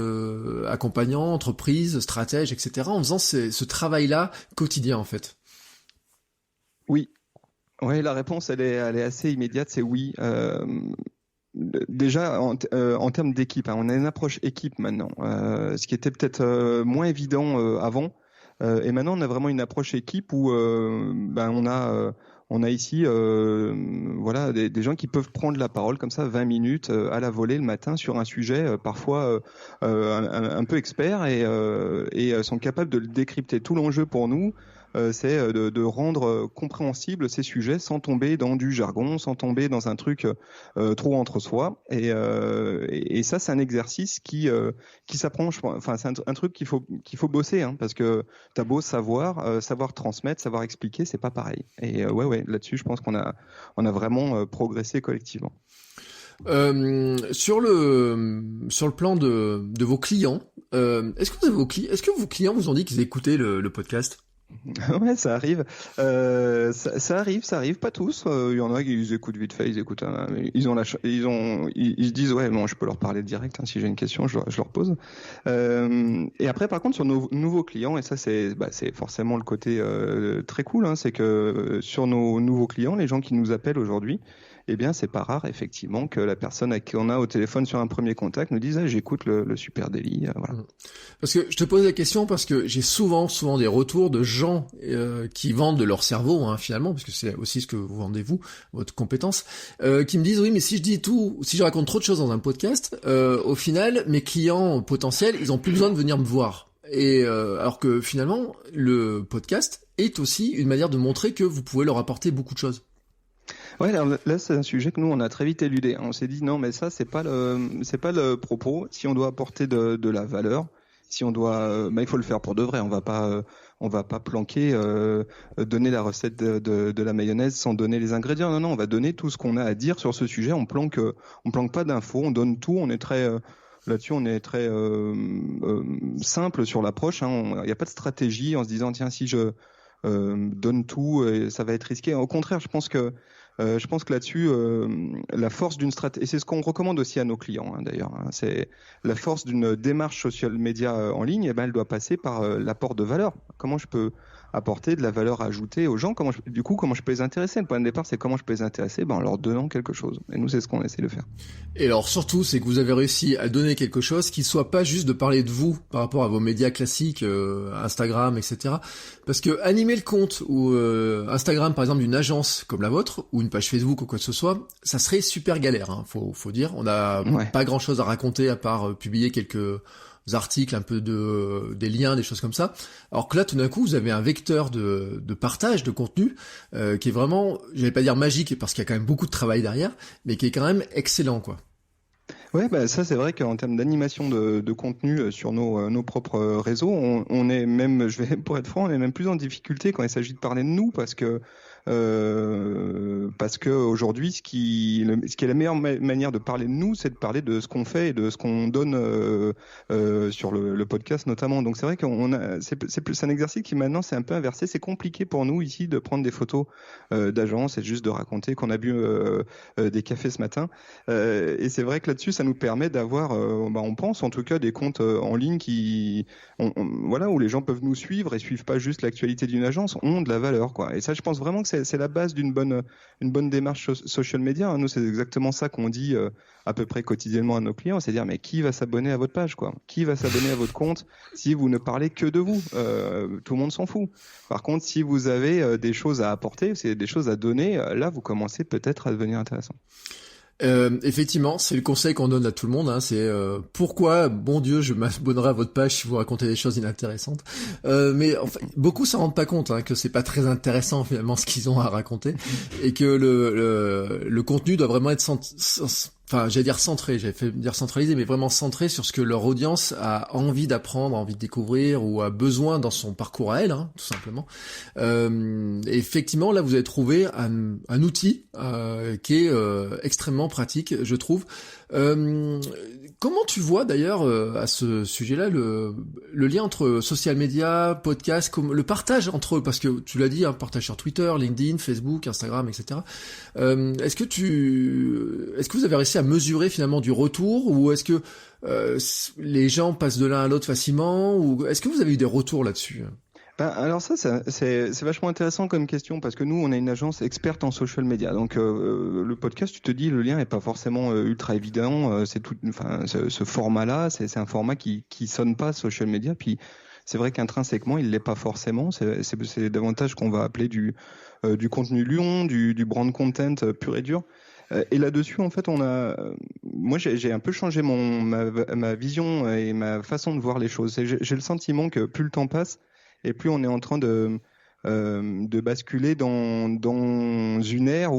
accompagnants, entreprises, stratèges, etc. en faisant ce travail-là quotidien en fait? Oui, la réponse elle est assez immédiate, c'est oui. Déjà en termes d'équipe, hein, on a une approche équipe maintenant, ce qui était peut-être moins évident avant. Et maintenant on a vraiment une approche équipe où on a ici des gens qui peuvent prendre la parole comme ça 20 minutes à la volée le matin sur un sujet parfois un peu expert et sont capables de le décrypter. Tout l'enjeu pour nous, c'est de rendre compréhensible ces sujets sans tomber dans du jargon, sans tomber dans un truc trop entre soi. Et ça, c'est un exercice qui s'apprend. Enfin, c'est un truc qu'il faut bosser, hein, parce que t'as beau savoir transmettre, savoir expliquer, c'est pas pareil. Et là-dessus, je pense qu'on a vraiment progressé collectivement. Sur le plan de vos clients, est-ce que vos clients vous ont dit qu'ils écoutaient le podcast? Ouais, ça arrive. Ça arrive, pas tous. Il y en a qui ils écoutent vite fait, ils écoutent. Ils se disent ouais, bon, je peux leur parler direct. Hein, si j'ai une question, je leur pose. Et après, par contre, sur nos nouveaux clients, et ça c'est forcément le côté très cool, hein, c'est que sur nos nouveaux clients, les gens qui nous appellent aujourd'hui, eh bien c'est pas rare effectivement que la personne à qui on a au téléphone sur un premier contact nous dise j'écoute le Super Daily, voilà. Parce que je te pose la question parce que j'ai souvent des retours de gens qui vendent de leur cerveau, hein, finalement, parce que c'est aussi ce que vous vendez vous, votre compétence, qui me disent oui mais si je raconte trop de choses dans un podcast, au final mes clients potentiels ils ont plus besoin de venir me voir. Et alors que finalement le podcast est aussi une manière de montrer que vous pouvez leur apporter beaucoup de choses. Ouais, alors là c'est un sujet que nous on a très vite éludé. On s'est dit non mais ça c'est pas le propos. Si on doit apporter de la valeur, si on doit, il faut le faire pour de vrai. On va pas planquer, donner la recette de la mayonnaise sans donner les ingrédients. Non, on va donner tout ce qu'on a à dire sur ce sujet. On planque pas d'infos. On donne tout. On est très là-dessus, on est très simple sur l'approche. Il n'y a pas de stratégie en se disant tiens si je donne tout, ça va être risqué. Au contraire, je pense que là-dessus, la force d'une stratégie, et c'est ce qu'on recommande aussi à nos clients d'ailleurs, c'est la force d'une démarche social média en ligne, elle doit passer par l'apport de valeur. Comment je peux apporter de la valeur ajoutée aux gens, comment je peux les intéresser. Le point de départ, c'est comment je peux les intéresser, en leur donnant quelque chose. Et nous, c'est ce qu'on essaie de faire. Et alors surtout, c'est que vous avez réussi à donner quelque chose qui soit pas juste de parler de vous par rapport à vos médias classiques, Instagram, etc. Parce que animer le compte ou Instagram, par exemple, d'une agence comme la vôtre, ou une page Facebook ou quoi que ce soit, ça serait super galère, hein, faut dire. On n'a pas grand chose à raconter à part publier quelques articles, un peu des liens, des choses comme ça. Alors que là, tout d'un coup, vous avez un vecteur de partage de contenu qui est vraiment, je vais pas dire magique parce qu'il y a quand même beaucoup de travail derrière, mais qui est quand même excellent, quoi. Ouais, ça c'est vrai qu'en termes d'animation de contenu sur nos propres réseaux, on est même, pour être franc, on est même plus en difficulté quand il s'agit de parler de nous parce que aujourd'hui, ce qui est la meilleure manière de parler de nous, c'est de parler de ce qu'on fait et de ce qu'on donne sur le podcast notamment. Donc c'est vrai c'est un exercice qui maintenant c'est un peu inversé. C'est compliqué pour nous ici de prendre des photos d'agence et juste de raconter qu'on a bu des cafés ce matin. Et c'est vrai que là-dessus, ça nous permet d'avoir, on pense en tout cas, des comptes en ligne où les gens peuvent nous suivre et suivent pas juste l'actualité d'une agence, ont de la valeur, quoi. Et ça, je pense vraiment que c'est la base d'une bonne démarche social media. Nous, c'est exactement ça qu'on dit à peu près quotidiennement à nos clients, c'est dire mais qui va s'abonner à votre page, quoi? Qui va s'abonner à votre compte si vous ne parlez que de vous? Tout le monde s'en fout. Par contre, si vous avez des choses à apporter, c'est des choses à donner, là, vous commencez peut-être à devenir intéressant. Effectivement, c'est le conseil qu'on donne à tout le monde, hein, c'est pourquoi, bon Dieu, je m'abonnerai à votre page si vous racontez des choses inintéressantes. Mais enfin, beaucoup s'en rendent pas compte, hein, que c'est pas très intéressant finalement ce qu'ils ont à raconter, et que le contenu doit vraiment être j'allais dire centré, j'avais fait dire centralisé, mais vraiment centré sur ce que leur audience a envie d'apprendre, envie de découvrir ou a besoin dans son parcours à elle, hein, tout simplement. Et effectivement, là, vous avez trouvé un outil qui est extrêmement pratique, je trouve. Comment tu vois d'ailleurs à ce sujet-là le lien entre social media, podcast, le partage entre eux, parce que tu l'as dit, hein, partage sur Twitter, LinkedIn, Facebook, Instagram, etc. Est-ce que vous avez réussi à mesurer finalement du retour, ou est-ce que les gens passent de l'un à l'autre facilement, ou est-ce que vous avez eu des retours là-dessus? Alors ça c'est vachement intéressant comme question parce que nous on a une agence experte en social media, donc le podcast, tu te dis, le lien est pas forcément ultra évident, c'est tout, ce format-là, c'est un format qui sonne pas social media, puis c'est vrai qu'intrinsèquement il l'est pas forcément, c'est davantage qu'on va appeler du contenu lion, du brand content pur et dur. Et là-dessus, en fait, moi, j'ai un peu changé ma vision et ma façon de voir les choses. J'ai le sentiment que plus le temps passe, et plus on est en train de basculer dans une ère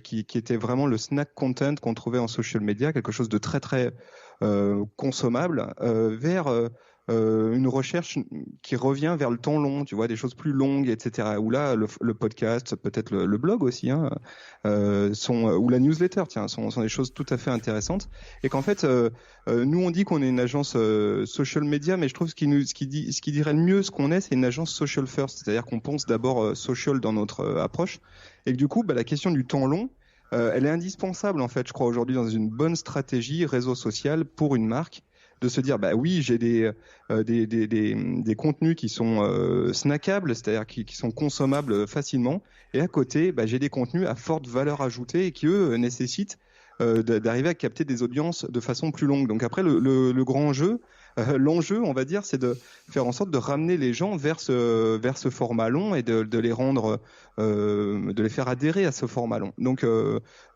qui était vraiment le snack content qu'on trouvait en social media, quelque chose de très très consommable, vers une recherche qui revient vers le temps long, tu vois, des choses plus longues, etc. Où là, le podcast, peut-être le blog aussi, hein, ou la newsletter, tiens, sont des choses tout à fait intéressantes. Et qu'en fait, nous on dit qu'on est une agence social media, mais je trouve ce qui dirait le mieux ce qu'on est, c'est une agence social first, c'est-à-dire qu'on pense d'abord social dans notre approche, et que du coup, la question du temps long, elle est indispensable en fait, je crois, aujourd'hui dans une bonne stratégie réseau social pour une marque. de se dire bah oui, j'ai des contenus qui sont snackables, c'est-à-dire qui sont consommables facilement, et à côté, bah, j'ai des contenus à forte valeur ajoutée et qui eux nécessitent d'arriver à capter des audiences de façon plus longue. Donc après, le grand jeu, l'enjeu, on va dire, c'est de faire en sorte de ramener les gens vers ce format long et de les rendre, de les faire adhérer à ce format long. Donc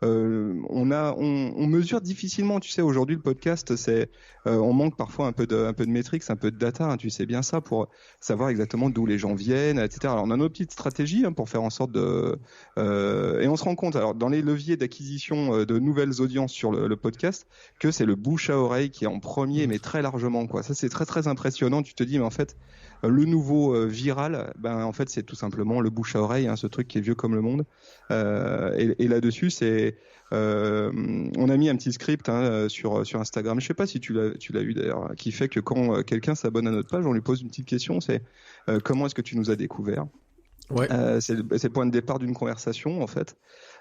on mesure difficilement, tu sais, aujourd'hui le podcast, on manque parfois un peu de métriques, un peu de data, hein, tu sais bien ça, pour savoir exactement d'où les gens viennent, etc. Alors on a nos petites stratégies pour faire en sorte et on se rend compte, alors dans les leviers d'acquisition de nouvelles audiences sur le podcast, que c'est le bouche à oreille qui est en premier, mais très largement, quoi. Ça c'est très très impressionnant. Tu te dis mais en fait le nouveau viral, ben en fait c'est tout simplement le bouche à oreille, hein, ce truc qui est vieux comme le monde. Et là-dessus c'est on a mis un petit script sur Instagram. Je sais pas si tu l'as vu d'ailleurs, qui fait que quand quelqu'un s'abonne à notre page, on lui pose une petite question. C'est comment est-ce que tu nous as découvert? Ouais. C'est le point de départ d'une conversation en fait.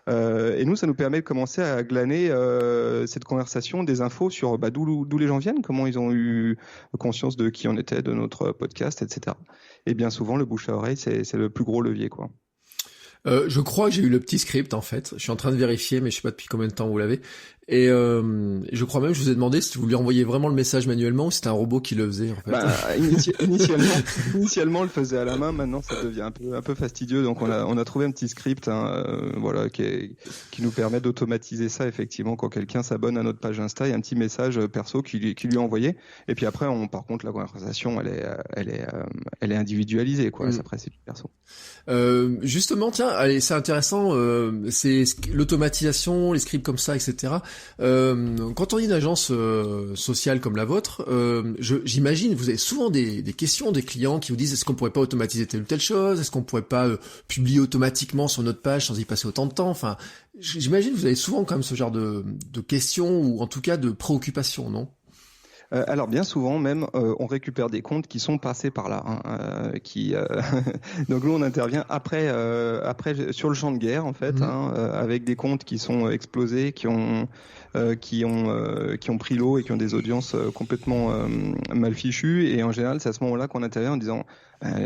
Et nous, ça nous permet de commencer à glaner cette conversation, des infos sur d'où les gens viennent, comment ils ont eu conscience de qui on était, de notre podcast, etc. Et bien souvent, le bouche à oreille, c'est le plus gros levier, quoi. Je crois que j'ai eu le petit script en fait. Je suis en train de vérifier, mais je sais pas depuis combien de temps vous l'avez. Et je crois même que je vous ai demandé si vous lui envoyiez vraiment le message manuellement ou si c'était un robot qui le faisait en fait. Bah, initialement, on le faisait à la main. Maintenant, ça devient un peu fastidieux. Donc, on a trouvé un petit script, voilà, qui nous permet d'automatiser ça effectivement quand quelqu'un s'abonne à notre page Insta. Il y a un petit message perso qui lui est envoyé. Et puis après, par contre, la conversation, elle est individualisée, quoi. Après, c'est du perso. Justement, tiens, allez, c'est intéressant. C'est l'automatisation, les scripts comme ça, etc. Quand on est une agence sociale comme la vôtre, j'imagine vous avez souvent des questions des clients qui vous disent est-ce qu'on pourrait pas automatiser telle ou telle chose, est-ce qu'on pourrait pas publier automatiquement sur notre page sans y passer autant de temps. Enfin, j'imagine vous avez souvent quand même ce genre de questions ou en tout cas de préoccupations, non? Alors bien souvent même, on récupère des comptes qui sont passés par là, donc nous on intervient après sur le champ de guerre en fait, avec des comptes qui sont explosés, qui ont pris l'eau et qui ont des audiences complètement mal fichues, et en général c'est à ce moment-là qu'on intervient en disant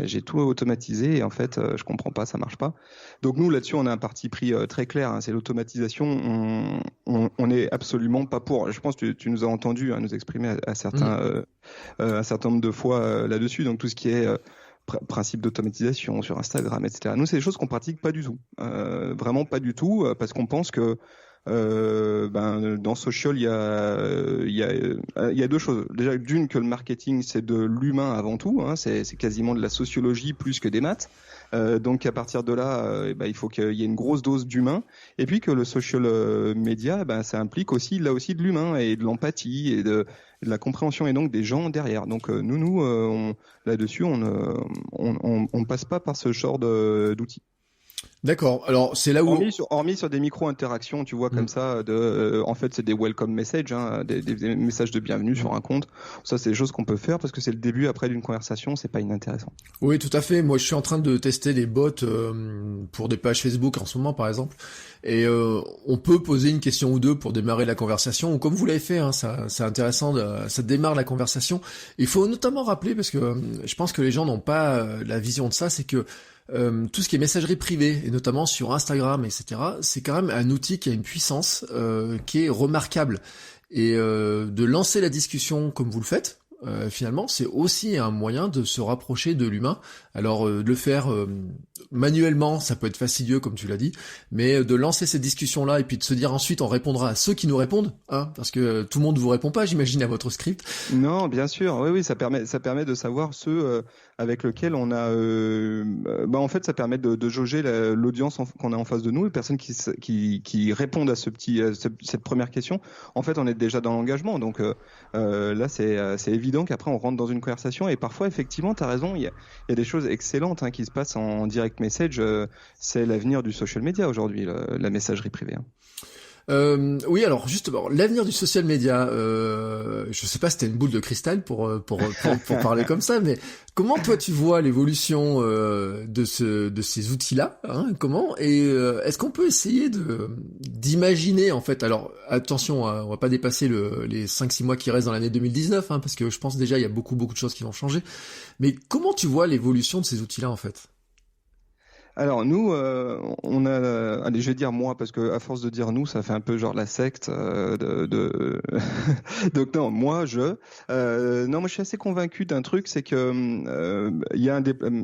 j'ai tout automatisé et en fait je comprends pas, ça marche pas. Donc nous là-dessus on a un parti pris très clair, c'est l'automatisation. On est absolument pas pour. Je pense que tu nous as entendu nous exprimer un certain nombre de fois là-dessus. Donc tout ce qui est principe d'automatisation sur Instagram, etc. Nous c'est des choses qu'on pratique pas du tout, vraiment pas du tout, parce qu'on pense que dans social, il y a deux choses. Déjà, d'une, que le marketing, c'est de l'humain avant tout, c'est quasiment de la sociologie plus que des maths. Donc à partir de là, il faut qu'il y ait une grosse dose d'humain, et puis que le social media, ça implique aussi là aussi de l'humain et de l'empathie et de la compréhension et donc des gens derrière. Donc là-dessus, on passe pas par ce genre d'outils. D'accord. Alors c'est là où hormis sur des micro-interactions, tu vois, comme ça, en fait c'est des welcome messages, des messages de bienvenue sur un compte. Ça c'est des choses qu'on peut faire parce que c'est le début après d'une conversation, c'est pas inintéressant. Oui, tout à fait. Moi je suis en train de tester des bots pour des pages Facebook en ce moment par exemple, et on peut poser une question ou deux pour démarrer la conversation, ou comme vous l'avez fait, ça c'est intéressant, ça démarre la conversation. Il faut notamment rappeler, parce que je pense que les gens n'ont pas la vision de ça, c'est que tout ce qui est messagerie privée, et notamment sur Instagram, etc., c'est quand même un outil qui a une puissance qui est remarquable. Et de lancer la discussion comme vous le faites, finalement, c'est aussi un moyen de se rapprocher de l'humain. Alors, de le faire manuellement, ça peut être fastidieux, comme tu l'as dit, mais de lancer cette discussion-là et puis de se dire ensuite on répondra à ceux qui nous répondent, parce que tout le monde vous répond pas, j'imagine, à votre script. Non, bien sûr, oui, ça permet de savoir ceux avec lesquels on a, en fait, ça permet de jauger l'audience qu'on a en face de nous, les personnes qui répondent à cette première question. En fait, on est déjà dans l'engagement, donc là, c'est évident qu'après on rentre dans une conversation, et parfois, effectivement, t'as raison, il y a des choses excellentes qui se passent en direct message. C'est l'avenir du social media aujourd'hui, la messagerie privée. Oui, alors justement, l'avenir du social media, je sais pas si t'as une boule de cristal pour parler comme ça, mais comment toi tu vois l'évolution de ces outils-là, hein, comment, et est-ce qu'on peut essayer d'imaginer en fait, alors attention, hein, on va pas dépasser les 5-6 mois qui restent dans l'année 2019, hein, parce que je pense déjà il y a beaucoup de choses qui vont changer, mais comment tu vois l'évolution de ces outils-là en fait? Alors nous, on a, allez, je vais dire moi parce que à force de dire nous, ça fait un peu genre la secte Donc non, non, moi je suis assez convaincu d'un truc, c'est que il y a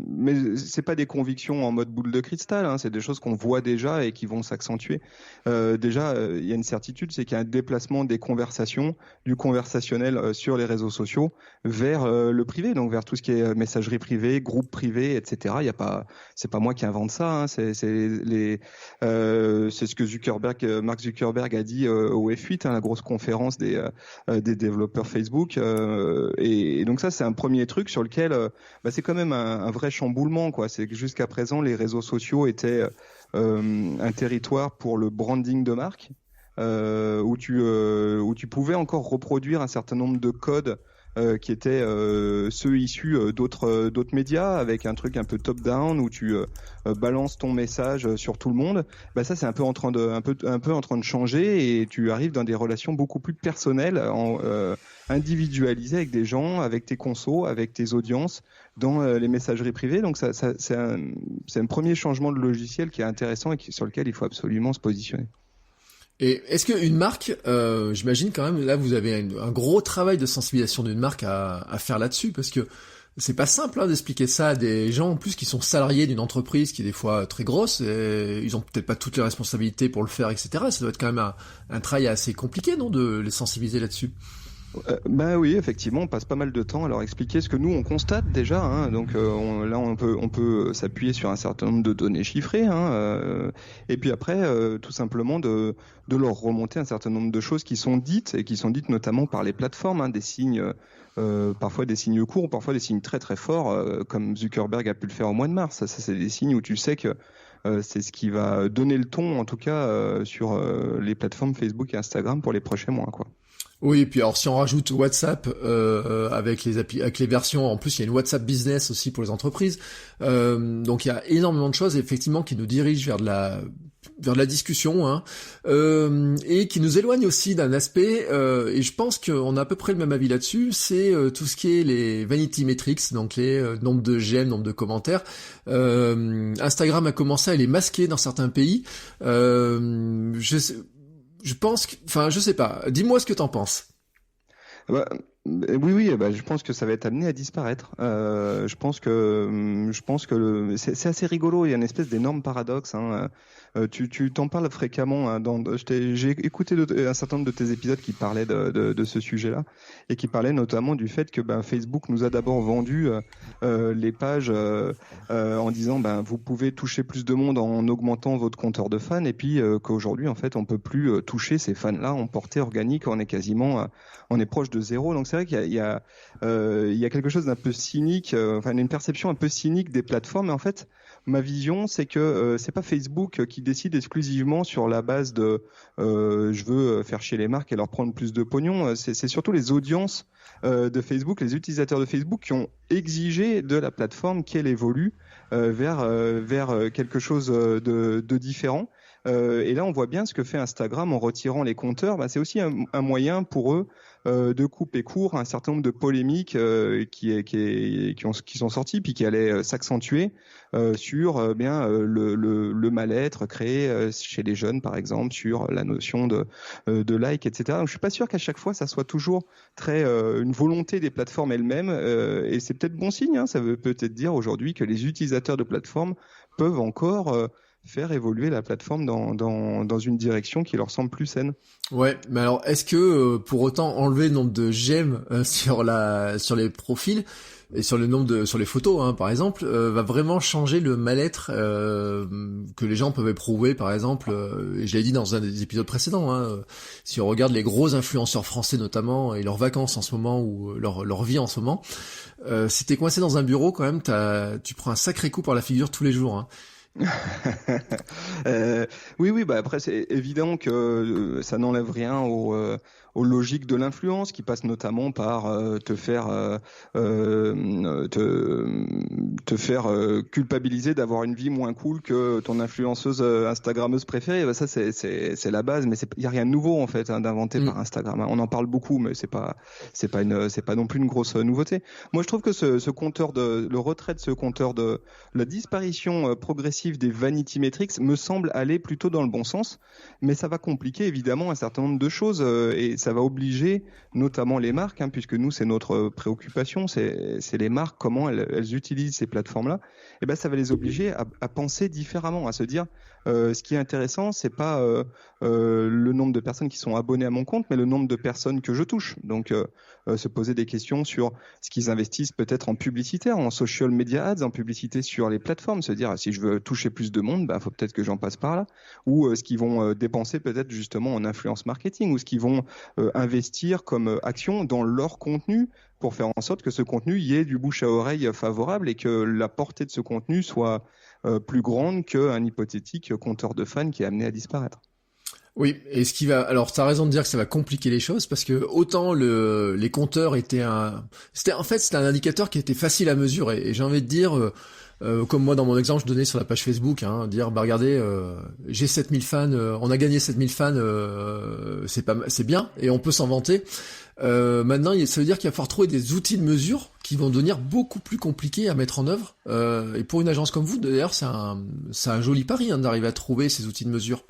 mais c'est pas des convictions en mode boule de cristal, hein, c'est des choses qu'on voit déjà et qui vont s'accentuer. Déjà, il y a une certitude, c'est qu'il y a un déplacement des conversations, du conversationnel sur les réseaux sociaux vers le privé, donc vers tout ce qui est messagerie privée, groupe privé, etc. Il y a pas, c'est pas moi qui invente ça, hein, c'est ce que Mark Zuckerberg a dit au F8, hein, la grosse conférence des développeurs Facebook, et donc ça c'est un premier truc sur lequel c'est quand même un vrai chamboulement, quoi. C'est que jusqu'à présent les réseaux sociaux étaient un territoire pour le branding de marque, où tu pouvais encore reproduire un certain nombre de codes qui étaient ceux issus d'autres médias, avec un truc un peu top-down où tu balances ton message sur tout le monde. Ça c'est un peu en train de changer, et tu arrives dans des relations beaucoup plus personnelles, individualisées avec des gens, avec tes consos, avec tes audiences dans les messageries privées. Donc ça c'est un premier changement de logiciel qui est intéressant et sur lequel il faut absolument se positionner. Et est-ce qu'une marque, j'imagine quand même, là vous avez un gros travail de sensibilisation d'une marque à faire là-dessus, parce que c'est pas simple d'expliquer ça à des gens en plus qui sont salariés d'une entreprise qui est des fois très grosse, et ils ont peut-être pas toutes les responsabilités pour le faire, etc. Ça doit être quand même un travail assez compliqué, non, de les sensibiliser là-dessus? Oui, effectivement, on passe pas mal de temps à leur expliquer ce que nous on constate déjà, hein. Donc là on peut s'appuyer sur un certain nombre de données chiffrées, hein, et puis après tout simplement de leur remonter un certain nombre de choses qui sont dites, et qui sont dites notamment par les plateformes, hein, des signes, parfois des signes courts, parfois des signes très très forts, comme Zuckerberg a pu le faire au mois de mars. Ça c'est des signes où tu sais que c'est ce qui va donner le ton, en tout cas sur les plateformes Facebook et Instagram pour les prochains mois, quoi. Oui, et puis alors si on rajoute WhatsApp avec les versions, en plus il y a une WhatsApp Business aussi pour les entreprises, donc il y a énormément de choses effectivement qui nous dirigent vers de la discussion, hein, et qui nous éloignent aussi d'un aspect, et je pense qu'on a à peu près le même avis là-dessus, c'est tout ce qui est les vanity metrics, donc les nombres de j'aime, nombre de commentaires. Instagram a commencé à les masquer dans certains pays. Je pense que, enfin, je sais pas. Dis-moi ce que t'en penses. Oui, je pense que ça va être amené à disparaître. Je pense que c'est assez rigolo. Il y a une espèce d'énorme paradoxe, hein. Tu t'en parles fréquemment, hein, j'ai écouté un certain nombre de tes épisodes qui parlaient de ce sujet-là, et qui parlaient notamment du fait que Facebook nous a d'abord vendu les pages en disant vous pouvez toucher plus de monde en augmentant votre compteur de fans, et puis qu'aujourd'hui en fait on peut plus toucher ces fans-là en portée organique, on est proche de zéro. Donc c'est vrai qu'il y a quelque chose d'un peu cynique, une perception un peu cynique des plateformes. Mais en fait, ma vision, c'est que c'est pas Facebook qui décide exclusivement sur la base de je veux faire chier les marques et leur prendre plus de pognon. C'est surtout les audiences de Facebook, les utilisateurs de Facebook, qui ont exigé de la plateforme qu'elle évolue vers quelque chose de différent. Et là, on voit bien ce que fait Instagram en retirant les compteurs. C'est aussi un moyen pour eux de couper court un certain nombre de polémiques qui sont sorties, puis qui allaient s'accentuer sur le mal-être créé chez les jeunes, par exemple, sur la notion de like, etc. Donc, je suis pas sûr qu'à chaque fois ça soit toujours très une volonté des plateformes elles-mêmes, et c'est peut-être bon signe, hein. Ça veut peut-être dire aujourd'hui que les utilisateurs de plateformes peuvent encore faire évoluer la plateforme dans une direction qui leur semble plus saine. Ouais, mais alors est-ce que pour autant enlever le nombre de j'aime sur les profils et sur les photos, hein, par exemple, va vraiment changer le mal-être que les gens peuvent éprouver, par exemple, et je l'ai dit dans un des épisodes précédents, hein, si on regarde les gros influenceurs français notamment, et leurs vacances en ce moment, ou leur vie en ce moment, si t'es coincé dans un bureau, quand même, tu prends un sacré coup par la figure tous les jours, hein. Oui, bah après c'est évident que ça n'enlève rien aux logiques de l'influence qui passe notamment par te faire culpabiliser d'avoir une vie moins cool que ton influenceuse Instagrammeuse préférée. Bah ça c'est la base, mais il y a rien de nouveau en fait d'inventer par Instagram. On en parle beaucoup, mais c'est pas non plus une grosse nouveauté. Moi je trouve que le retrait de ce compteur de la disparition progressive des vanity metrics me semble aller plutôt dans le bon sens, mais ça va compliquer évidemment un certain nombre de choses et ça va obliger notamment les marques, puisque nous c'est notre préoccupation, c'est les marques, comment elles utilisent ces plateformes-là, et ben ça va les obliger à penser différemment, à se dire ce qui est intéressant, c'est pas le nombre de personnes qui sont abonnées à mon compte, mais le nombre de personnes que je touche. Donc se poser des questions sur ce qu'ils investissent peut-être en publicitaire, en social media ads, en publicité sur les plateformes, se dire si je veux toucher plus de monde, faut peut-être que j'en passe par là, ou ce qu'ils vont dépenser peut-être justement en influence marketing, ou ce qu'ils vont investir comme action dans leur contenu pour faire en sorte que ce contenu y ait du bouche à oreille favorable et que la portée de ce contenu soit plus grande qu'un hypothétique compteur de fans qui est amené à disparaître. Oui, et alors t'as raison de dire que ça va compliquer les choses parce que autant les compteurs c'était un indicateur qui était facile à mesurer et j'ai envie de dire comme moi dans mon exemple je donnais sur la page Facebook, dire regardez j'ai 7000 fans, on a gagné 7000 fans, c'est bien et on peut s'en vanter. Maintenant, ça veut dire qu'il va falloir trouver des outils de mesure qui vont devenir beaucoup plus compliqués à mettre en œuvre. Et pour une agence comme vous, d'ailleurs, c'est un joli pari d'arriver à trouver ces outils de mesure.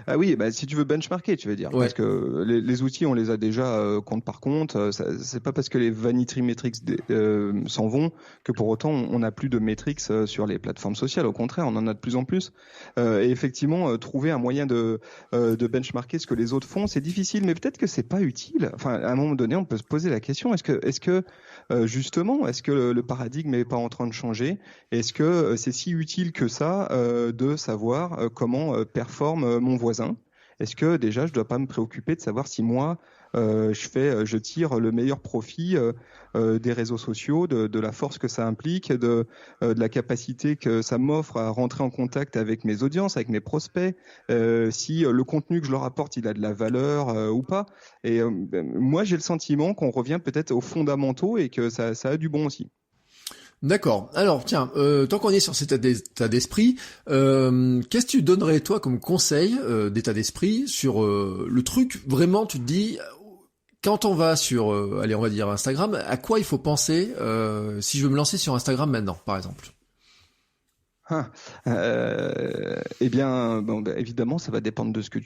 Ah oui, si tu veux benchmarker, tu veux dire, parce que les outils, on les a déjà compte par compte. C'est pas parce que les vanity metrics s'en vont que pour autant on n'a plus de metrics sur les plateformes sociales. Au contraire, on en a de plus en plus. Et effectivement, trouver un moyen de benchmarker ce que les autres font, c'est difficile, mais peut-être que c'est pas utile. Enfin, à un moment donné, on peut se poser la question est-ce que justement, est-ce que le paradigme n'est pas en train de changer? Est-ce que c'est si utile que ça de savoir comment performe mon voisin? Est-ce que déjà je dois pas me préoccuper de savoir si moi je tire le meilleur profit des réseaux sociaux, de la force que ça implique, de la capacité que ça m'offre à rentrer en contact avec mes audiences, avec mes prospects, si le contenu que je leur apporte il a de la valeur ou pas. Et moi j'ai le sentiment qu'on revient peut-être aux fondamentaux et que ça a du bon aussi. D'accord. Alors tiens, tant qu'on est sur cet état d'esprit, qu'est-ce que tu donnerais toi comme conseil d'état d'esprit sur le truc vraiment tu te dis quand on va sur allez on va dire Instagram, à quoi il faut penser si je veux me lancer sur Instagram maintenant par exemple? Évidemment, ça va dépendre de ce que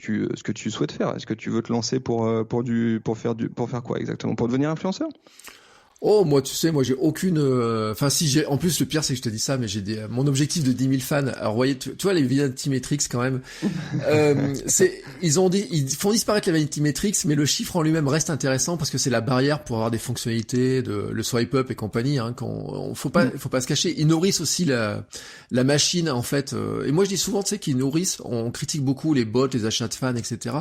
tu souhaites faire. Est-ce que tu veux te lancer pour faire quoi exactement? Pour devenir influenceur? Oh, moi, tu sais, j'ai aucune, en plus, le pire, c'est que je te dis ça, mais mon objectif de 10 000 fans. Alors, vous voyez, tu vois, les Vanity Metrics, quand même, ils font disparaître les Vanity Metrics, mais le chiffre en lui-même reste intéressant parce que c'est la barrière pour avoir des fonctionnalités le swipe up et compagnie, faut pas se cacher. Ils nourrissent aussi la machine, en fait, et moi, je dis souvent, tu sais, qu'ils nourrissent, on critique beaucoup les bots, les achats de fans, etc.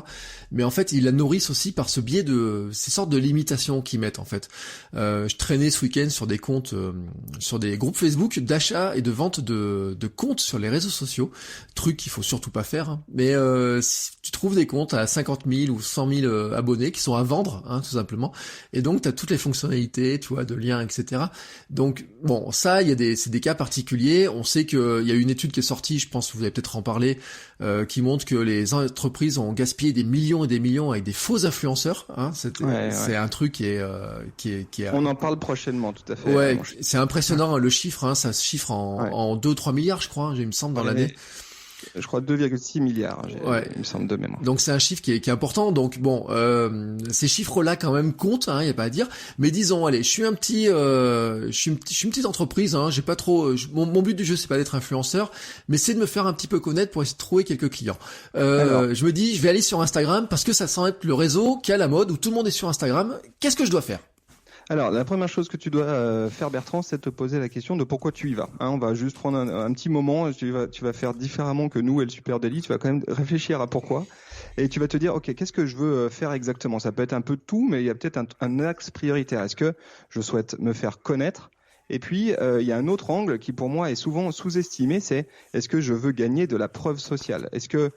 Mais en fait, ils la nourrissent aussi par ce biais de ces sortes de limitations qu'ils mettent, en fait. Je traînais ce week-end sur des comptes, sur des groupes Facebook d'achat et de vente de comptes sur les réseaux sociaux. Truc qu'il faut surtout pas faire. Mais si tu trouves des comptes à 50 000 ou 100 000 abonnés qui sont à vendre, tout simplement. Et donc, tu as toutes les fonctionnalités, tu vois, de liens, etc. Donc, bon, ça, c'est des cas particuliers. On sait qu'il y a une étude qui est sortie, je pense que vous allez peut-être en parler, qui montre que les entreprises ont gaspillé des millions et des millions avec des faux influenceurs. C'est un truc qui est on en parle prochainement, tout à fait. Ouais, c'est impressionnant le chiffre, ça se chiffre en 2-3 milliards, je crois, il me semble, dans l'année. Je crois 2,6 milliards, il me semble de mémoire. Donc c'est un chiffre qui est important. Donc bon, ces chiffres-là quand même comptent, y a pas à dire. Mais disons, allez, je suis une petite entreprise, j'ai pas trop. Mon but du jeu c'est pas d'être influenceur, mais c'est de me faire un petit peu connaître pour essayer de trouver quelques clients. Je me dis, je vais aller sur Instagram parce que ça semble être le réseau qui a la mode où tout le monde est sur Instagram. Qu'est-ce que je dois faire? Alors, la première chose que tu dois faire, Bertrand, c'est de te poser la question de pourquoi tu y vas. On va juste prendre un petit moment, tu vas faire différemment que nous et le Super Daily, tu vas quand même réfléchir à pourquoi, et tu vas te dire, ok, qu'est-ce que je veux faire exactement? Ça peut être un peu de tout, mais il y a peut-être un axe prioritaire. Est-ce que je souhaite me faire connaître? Et puis, il y a un autre angle qui, pour moi, est souvent sous-estimé, c'est est-ce que je veux gagner de la preuve sociale ? Est-ce que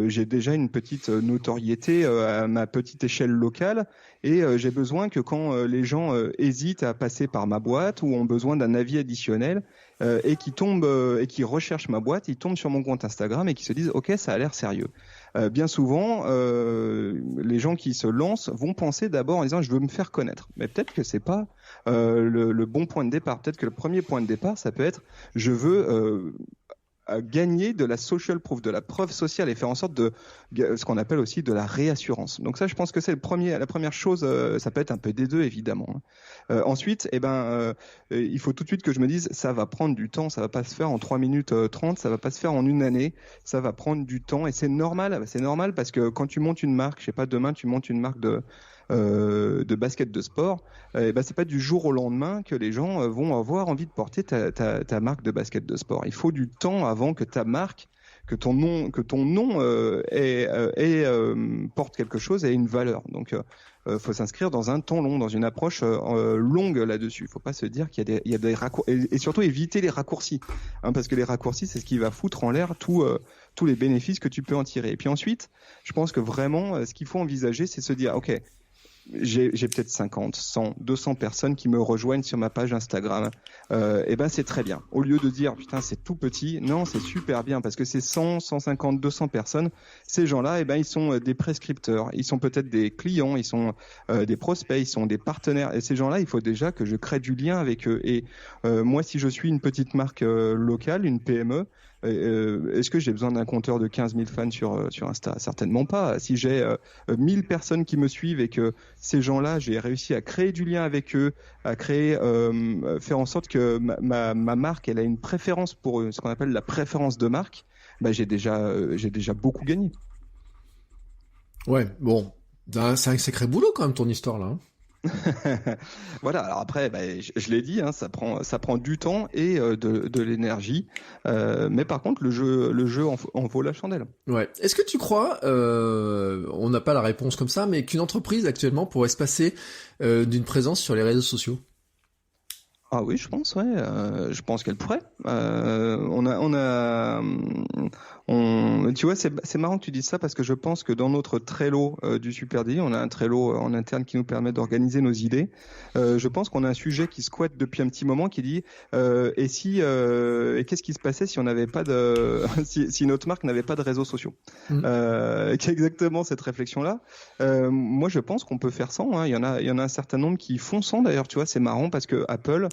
j'ai déjà une petite notoriété à ma petite échelle locale et j'ai besoin que quand les gens hésitent à passer par ma boîte ou ont besoin d'un avis additionnel et qui recherchent ma boîte, ils tombent sur mon compte Instagram et qui se disent « Ok, ça a l'air sérieux ». Bien souvent, les gens qui se lancent vont penser d'abord en disant « Je veux me faire connaître ». Mais peut-être que c'est pas le bon point de départ. Peut-être que le premier point de départ, ça peut être « Je veux gagner de la social proof, de la preuve sociale et faire en sorte de ce qu'on appelle aussi de la réassurance. » Donc ça, je pense que c'est la première chose. Ça peut être un peu des deux, évidemment. Ensuite, il faut tout de suite que je me dise, ça va prendre du temps, ça va pas se faire en 3 minutes 30, ça va pas se faire en une année, ça va prendre du temps et c'est normal parce que quand tu montes une marque, je sais pas, demain tu montes une marque de basket de sport, c'est pas du jour au lendemain que les gens vont avoir envie de porter ta marque de basket de sport. Il faut du temps avant que ta marque, que ton nom porte quelque chose et ait une valeur. Donc faut s'inscrire dans un temps long, dans une approche longue là-dessus. Il faut pas se dire qu'il y a des raccourcis et surtout éviter les raccourcis, parce que les raccourcis c'est ce qui va foutre en l'air tous les bénéfices que tu peux en tirer. Et puis ensuite, je pense que vraiment ce qu'il faut envisager, c'est se dire ok, j'ai peut-être 50, 100, 200 personnes qui me rejoignent sur ma page Instagram. C'est très bien. Au lieu de dire putain c'est tout petit, non, c'est super bien parce que c'est 100, 150, 200 personnes. Ces gens-là, ils sont des prescripteurs, ils sont peut-être des clients, ils sont des prospects, ils sont des partenaires. Et ces gens-là, il faut déjà que je crée du lien avec eux. Et moi, si je suis une petite marque locale, une PME, est-ce que j'ai besoin d'un compteur de 15 000 fans sur Insta ? Certainement pas. Si j'ai 1000 personnes qui me suivent et que ces gens-là, j'ai réussi à créer du lien avec eux, à faire en sorte que ma marque, elle a une préférence pour eux, ce qu'on appelle la préférence de marque, j'ai déjà beaucoup gagné. Ouais, bon, c'est un sacré boulot quand même ton histoire là. Voilà. Alors après, je l'ai dit, ça prend du temps et de l'énergie. Mais par contre, le jeu en vaut la chandelle. Ouais. Est-ce que tu crois, on n'a pas la réponse comme ça, mais qu'une entreprise actuellement pourrait se passer d'une présence sur les réseaux sociaux ? Ah oui, je pense, ouais. Je pense qu'elle pourrait. Tu vois, c'est marrant que tu dises ça parce que je pense que dans notre Trello du Super Daily, on a un Trello en interne qui nous permet d'organiser nos idées. Je pense qu'on a un sujet qui squatte depuis un petit moment qui dit et qu'est-ce qui se passait si on n'avait pas si notre marque n'avait pas de réseaux sociaux. Qui est exactement cette réflexion-là. Moi, je pense qu'on peut faire sans. Il y en a un certain nombre qui font sans. D'ailleurs, tu vois, c'est marrant parce que Apple.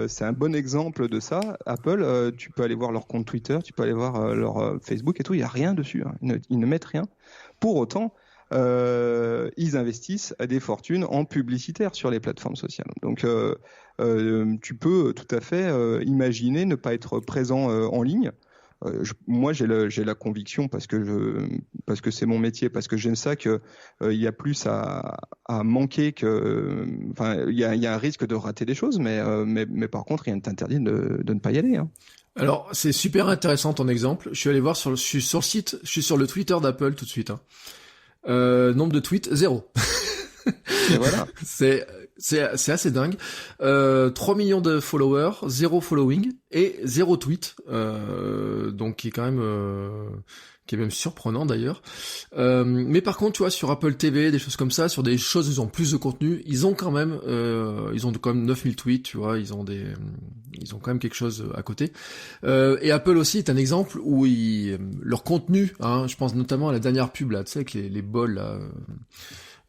C'est un bon exemple de ça. Apple, tu peux aller voir leur compte Twitter, tu peux aller voir leur Facebook et tout, il n'y a rien dessus. Ils ne mettent rien. Pour autant, ils investissent des fortunes en publicitaire sur les plateformes sociales. Donc, tu peux tout à fait imaginer ne pas être présent en ligne. Moi, j'ai la conviction parce que c'est mon métier, parce que j'aime ça que il y a plus à manquer que, il y a un risque de rater des choses, mais par contre, rien ne t'interdit de ne pas y aller. Alors, c'est super intéressant ton exemple. Je suis allé voir je suis sur le site, je suis sur le Twitter d'Apple tout de suite. Nombre de tweets, 0. Et voilà. C'est assez dingue. 3 millions de followers, 0 following et 0 tweet. Donc qui est même surprenant d'ailleurs. Mais par contre, tu vois, sur Apple TV, des choses comme ça, sur des choses où ils ont plus de contenu, ils ont quand même 9000 tweets, tu vois, ils ont quand même quelque chose à côté. Et Apple aussi est un exemple où leur contenu, je pense notamment à la dernière pub là, tu sais, avec les bols là.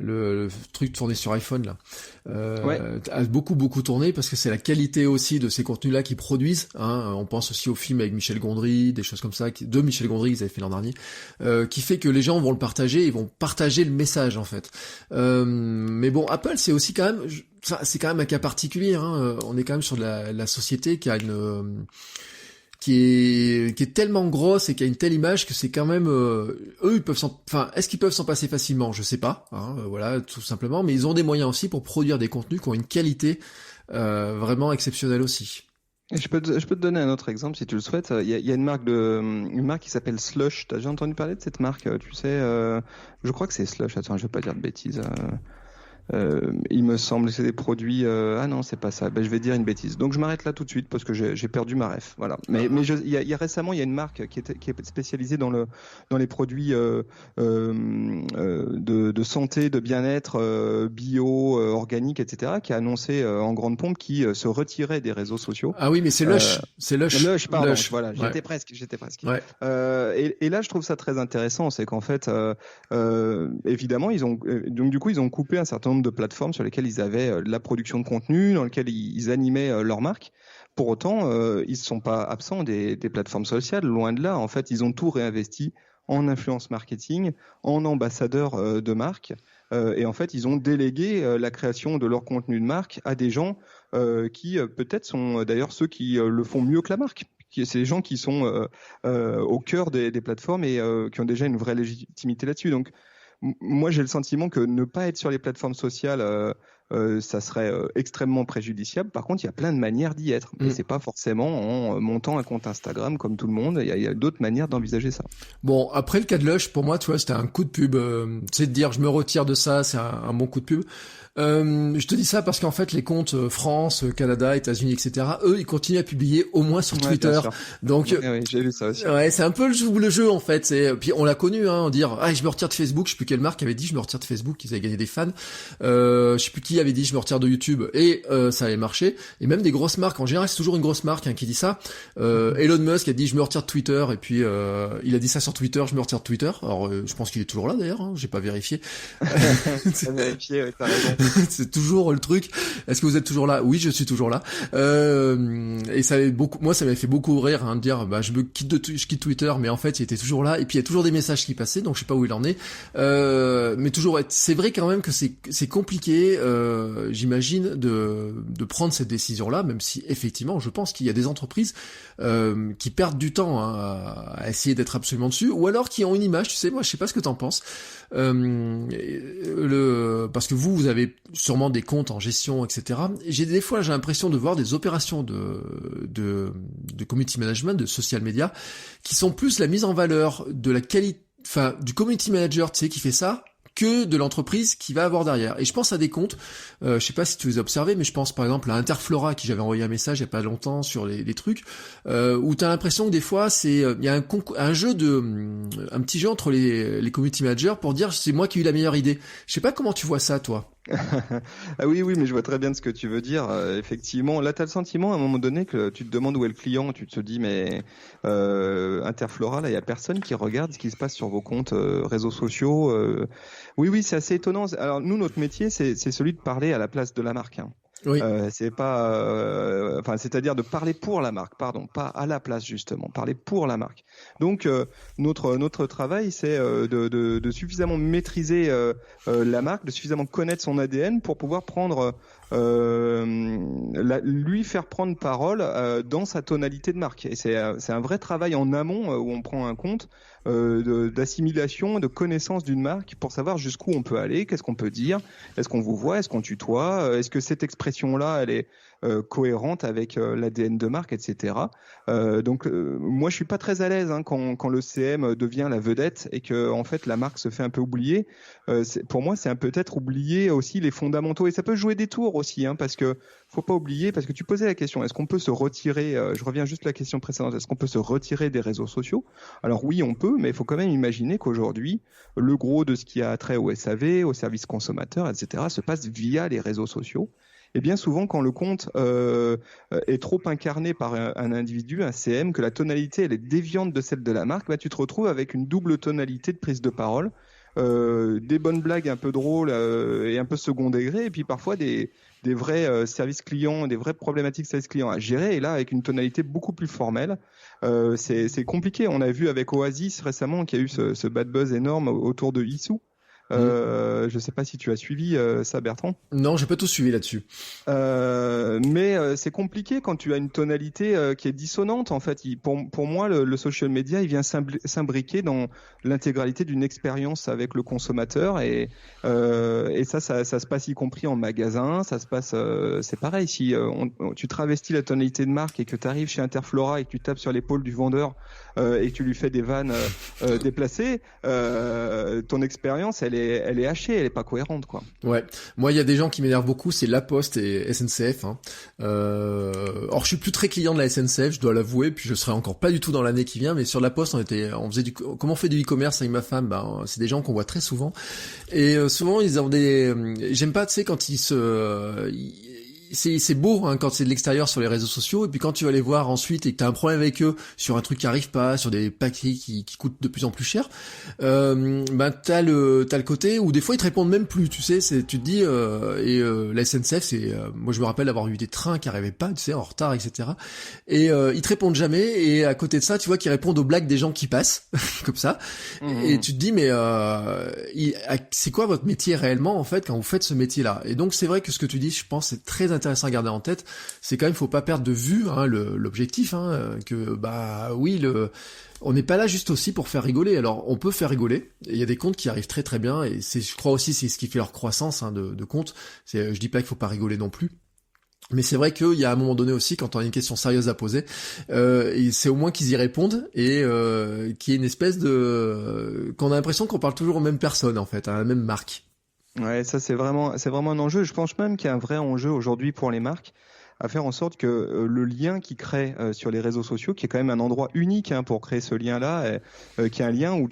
Le truc tourné sur iPhone là a beaucoup tourné parce que c'est la qualité aussi de ces contenus là qu'ils produisent. On pense aussi au film avec Michel Gondry, des choses comme ça, de Michel Gondry qu'ils avaient fait l'an dernier, qui fait que les gens vont le partager, ils vont partager le message en fait. Mais bon, Apple c'est aussi quand même, c'est quand même un cas particulier. On est quand même sur la société qui a qui est tellement grosse et qui a une telle image que c'est quand même eux ils peuvent est-ce qu'ils peuvent s'en passer facilement, je sais pas, voilà, tout simplement, mais ils ont des moyens aussi pour produire des contenus qui ont une qualité vraiment exceptionnelle aussi. Je peux te donner un autre exemple si tu le souhaites. Il y a une marque qui s'appelle Slush. T'as déjà entendu parler de cette marque? Tu sais, je crois que c'est Slush. Attends, je vais pas dire de bêtises. Il me semble que c'est des produits. Ah non, c'est pas ça. Ben, je vais dire une bêtise. Donc je m'arrête là tout de suite parce que j'ai perdu ma ref. Voilà. Mais il y a récemment, il y a une marque qui est spécialisée dans les produits de santé, de bien-être, bio, organique, etc. Qui a annoncé en grande pompe qui se retirait des réseaux sociaux. Ah oui, mais c'est Lush. C'est Lush. Lush, pardon. Lush. Voilà, Ouais. j'étais presque. Ouais. Et là, je trouve ça très intéressant, c'est qu'en fait, évidemment, ils ont coupé un certain nombre de plateformes sur lesquelles ils avaient de la production de contenu, dans lesquelles ils animaient leur marque. Pour autant, ils ne sont pas absents des plateformes sociales, loin de là. En fait, ils ont tout réinvesti en influence marketing, en ambassadeurs de marque. Et en fait, ils ont délégué la création de leur contenu de marque à des gens qui peut-être sont d'ailleurs ceux qui le font mieux que la marque. C'est des gens qui sont au cœur des plateformes et qui ont déjà une vraie légitimité là-dessus. Donc, moi, j'ai le sentiment que ne pas être sur les plateformes sociales, ça serait extrêmement préjudiciable. Par contre, il y a plein de manières d'y être. Et c'est pas forcément en montant un compte Instagram comme tout le monde. Il y a d'autres manières d'envisager ça. Bon, après le cas de Lush, pour moi, tu vois, c'était un coup de pub. C'est de dire, je me retire de ça, c'est un bon coup de pub. Je te dis ça parce qu'en fait, les comptes France, Canada, États-Unis, etc., eux, ils continuent à publier au moins sur Twitter. Donc, oui, j'ai lu ça aussi. Ouais, c'est un peu le jeu en fait. Puis on l'a connu, hein, dire, je me retire de Facebook. Je sais plus quelle marque avait dit, je me retire de Facebook. Ils avaient gagné des fans. Je sais plus qui avait dit, je me retire de YouTube, et ça avait marché. Et même des grosses marques. En général, c'est toujours une grosse marque qui dit ça. Elon Musk a dit, je me retire de Twitter, et puis il a dit ça sur Twitter, je me retire de Twitter. Alors, je pense qu'il est toujours là d'ailleurs. Hein, j'ai pas vérifié. T'as vérifié, ouais, t'as raison. C'est toujours le truc. Est-ce que vous êtes toujours là? Oui, je suis toujours là. Et ça avait moi, ça m'avait fait beaucoup rire, hein, de dire, je quitte Twitter, mais en fait, il était toujours là. Et puis il y a toujours des messages qui passaient, donc je sais pas où il en est. Mais toujours, c'est vrai quand même que c'est compliqué, j'imagine, de prendre cette décision-là, même si effectivement, je pense qu'il y a des entreprises qui perdent du temps, hein, à essayer d'être absolument dessus, ou alors qui ont une image. Tu sais, moi, je sais pas ce que t'en penses. Parce que vous avez sûrement des comptes en gestion, etc. Et j'ai l'impression de voir des opérations de community management, de social media, qui sont plus la mise en valeur de la qualité, enfin, du community manager, tu sais, qui fait ça, que de l'entreprise qui va avoir derrière. Et je pense à des comptes, je sais pas si tu les as observés, mais je pense par exemple à Interflora, qui j'avais envoyé un message il y a pas longtemps sur les trucs, où t'as l'impression que des fois il y a un jeu un petit jeu entre les community managers pour dire c'est moi qui ai eu la meilleure idée. Je sais pas comment tu vois ça, toi. Ah oui, mais je vois très bien ce que tu veux dire. Effectivement, là, tu as le sentiment à un moment donné que tu te demandes où est le client, tu te dis, mais Interflora, là, il n'y a personne qui regarde ce qui se passe sur vos comptes réseaux sociaux. Oui, c'est assez étonnant. Alors, nous, notre métier, c'est celui de parler à la place de la marque. Hein. Oui. C'est pas, c'est-à-dire de parler pour la marque, pardon, pas à la place justement, parler pour la marque. Donc notre travail, c'est de suffisamment maîtriser la marque, de suffisamment connaître son ADN pour pouvoir prendre, lui faire prendre parole dans sa tonalité de marque. Et c'est un vrai travail en amont où on prend un compte d'assimilation, de connaissance d'une marque pour savoir jusqu'où on peut aller, qu'est-ce qu'on peut dire, est-ce qu'on vous voit, est-ce qu'on tutoie, est-ce que cette expression-là, elle est cohérente avec l'ADN de marque, etc. Donc moi, je suis pas très à l'aise quand le CM devient la vedette et que en fait la marque se fait un peu oublier. Pour moi, c'est peut-être oublier aussi les fondamentaux et ça peut jouer des tours aussi, hein, parce que faut pas oublier, parce que tu posais la question, est-ce qu'on peut se retirer, je reviens juste à la question précédente, est-ce qu'on peut se retirer des réseaux sociaux? Alors oui, on peut, mais il faut quand même imaginer qu'aujourd'hui, le gros de ce qui a trait au SAV, aux services consommateurs, etc., se passe via les réseaux sociaux. Et bien souvent, quand le compte est trop incarné par un individu, un CM, que la tonalité elle est déviante de celle de la marque, tu te retrouves avec une double tonalité de prise de parole, des bonnes blagues un peu drôles et un peu second degré, et puis parfois des vrais services clients, des vraies problématiques services clients à gérer, et là avec une tonalité beaucoup plus formelle. C'est compliqué. On a vu avec Oasis récemment qu'il y a eu ce bad buzz énorme autour de Issou. Je sais pas si tu as suivi ça, Bertrand. Non, j'ai pas tout suivi là-dessus. Mais c'est compliqué quand tu as une tonalité qui est dissonante. En fait, pour moi, le social media, il vient s'imbriquer dans l'intégralité d'une expérience avec le consommateur et ça se passe y compris en magasin. Ça se passe, c'est pareil. Si tu travestis la tonalité de marque et que tu arrives chez Interflora et que tu tapes sur l'épaule du vendeur et que tu lui fais des vannes déplacées, ton expérience, elle est elle est hachée, elle est pas cohérente, quoi. Ouais. Moi, il y a des gens qui m'énervent beaucoup, c'est La Poste et SNCF. Hein. Or, je suis plus très client de la SNCF, je dois l'avouer, puis je serai encore pas du tout dans l'année qui vient. Mais sur La Poste, comment on fait du e-commerce avec ma femme? C'est des gens qu'on voit très souvent. Et souvent, ils ont j'aime pas, tu sais, quand c'est beau hein, quand c'est de l'extérieur sur les réseaux sociaux, et puis quand tu vas les voir ensuite et que t'as un problème avec eux sur un truc qui arrive pas, sur des paquets qui coûtent de plus en plus cher, t'as le côté où des fois ils te répondent même plus, tu sais, tu te dis la SNCF, moi je me rappelle avoir eu des trains qui arrivaient pas, tu sais, en retard, etc. Et ils te répondent jamais, et à côté de ça, tu vois qu'ils répondent aux blagues des gens qui passent comme ça, et tu te dis mais c'est quoi votre métier réellement en fait quand vous faites ce métier-là? Et donc c'est vrai que ce que tu dis, je pense, c'est très intéressant à garder en tête, c'est quand même, faut pas perdre de vue hein, l'objectif, hein, que oui, on n'est pas là juste aussi pour faire rigoler. Alors on peut faire rigoler, il y a des comptes qui arrivent très très bien, et je crois aussi c'est ce qui fait leur croissance hein, de comptes. Je dis pas qu'il faut pas rigoler non plus, mais c'est vrai qu'il y a un moment donné aussi, quand on a une question sérieuse à poser, et c'est au moins qu'ils y répondent, et qu'il y ait une espèce qu'on a l'impression qu'on parle toujours aux mêmes personnes en fait, à la même marque. Ouais, ça c'est vraiment un enjeu. Je pense même qu'il y a un vrai enjeu aujourd'hui pour les marques à faire en sorte que le lien qu'ils créent sur les réseaux sociaux, qui est quand même un endroit unique hein, pour créer ce lien-là, qui est un lien où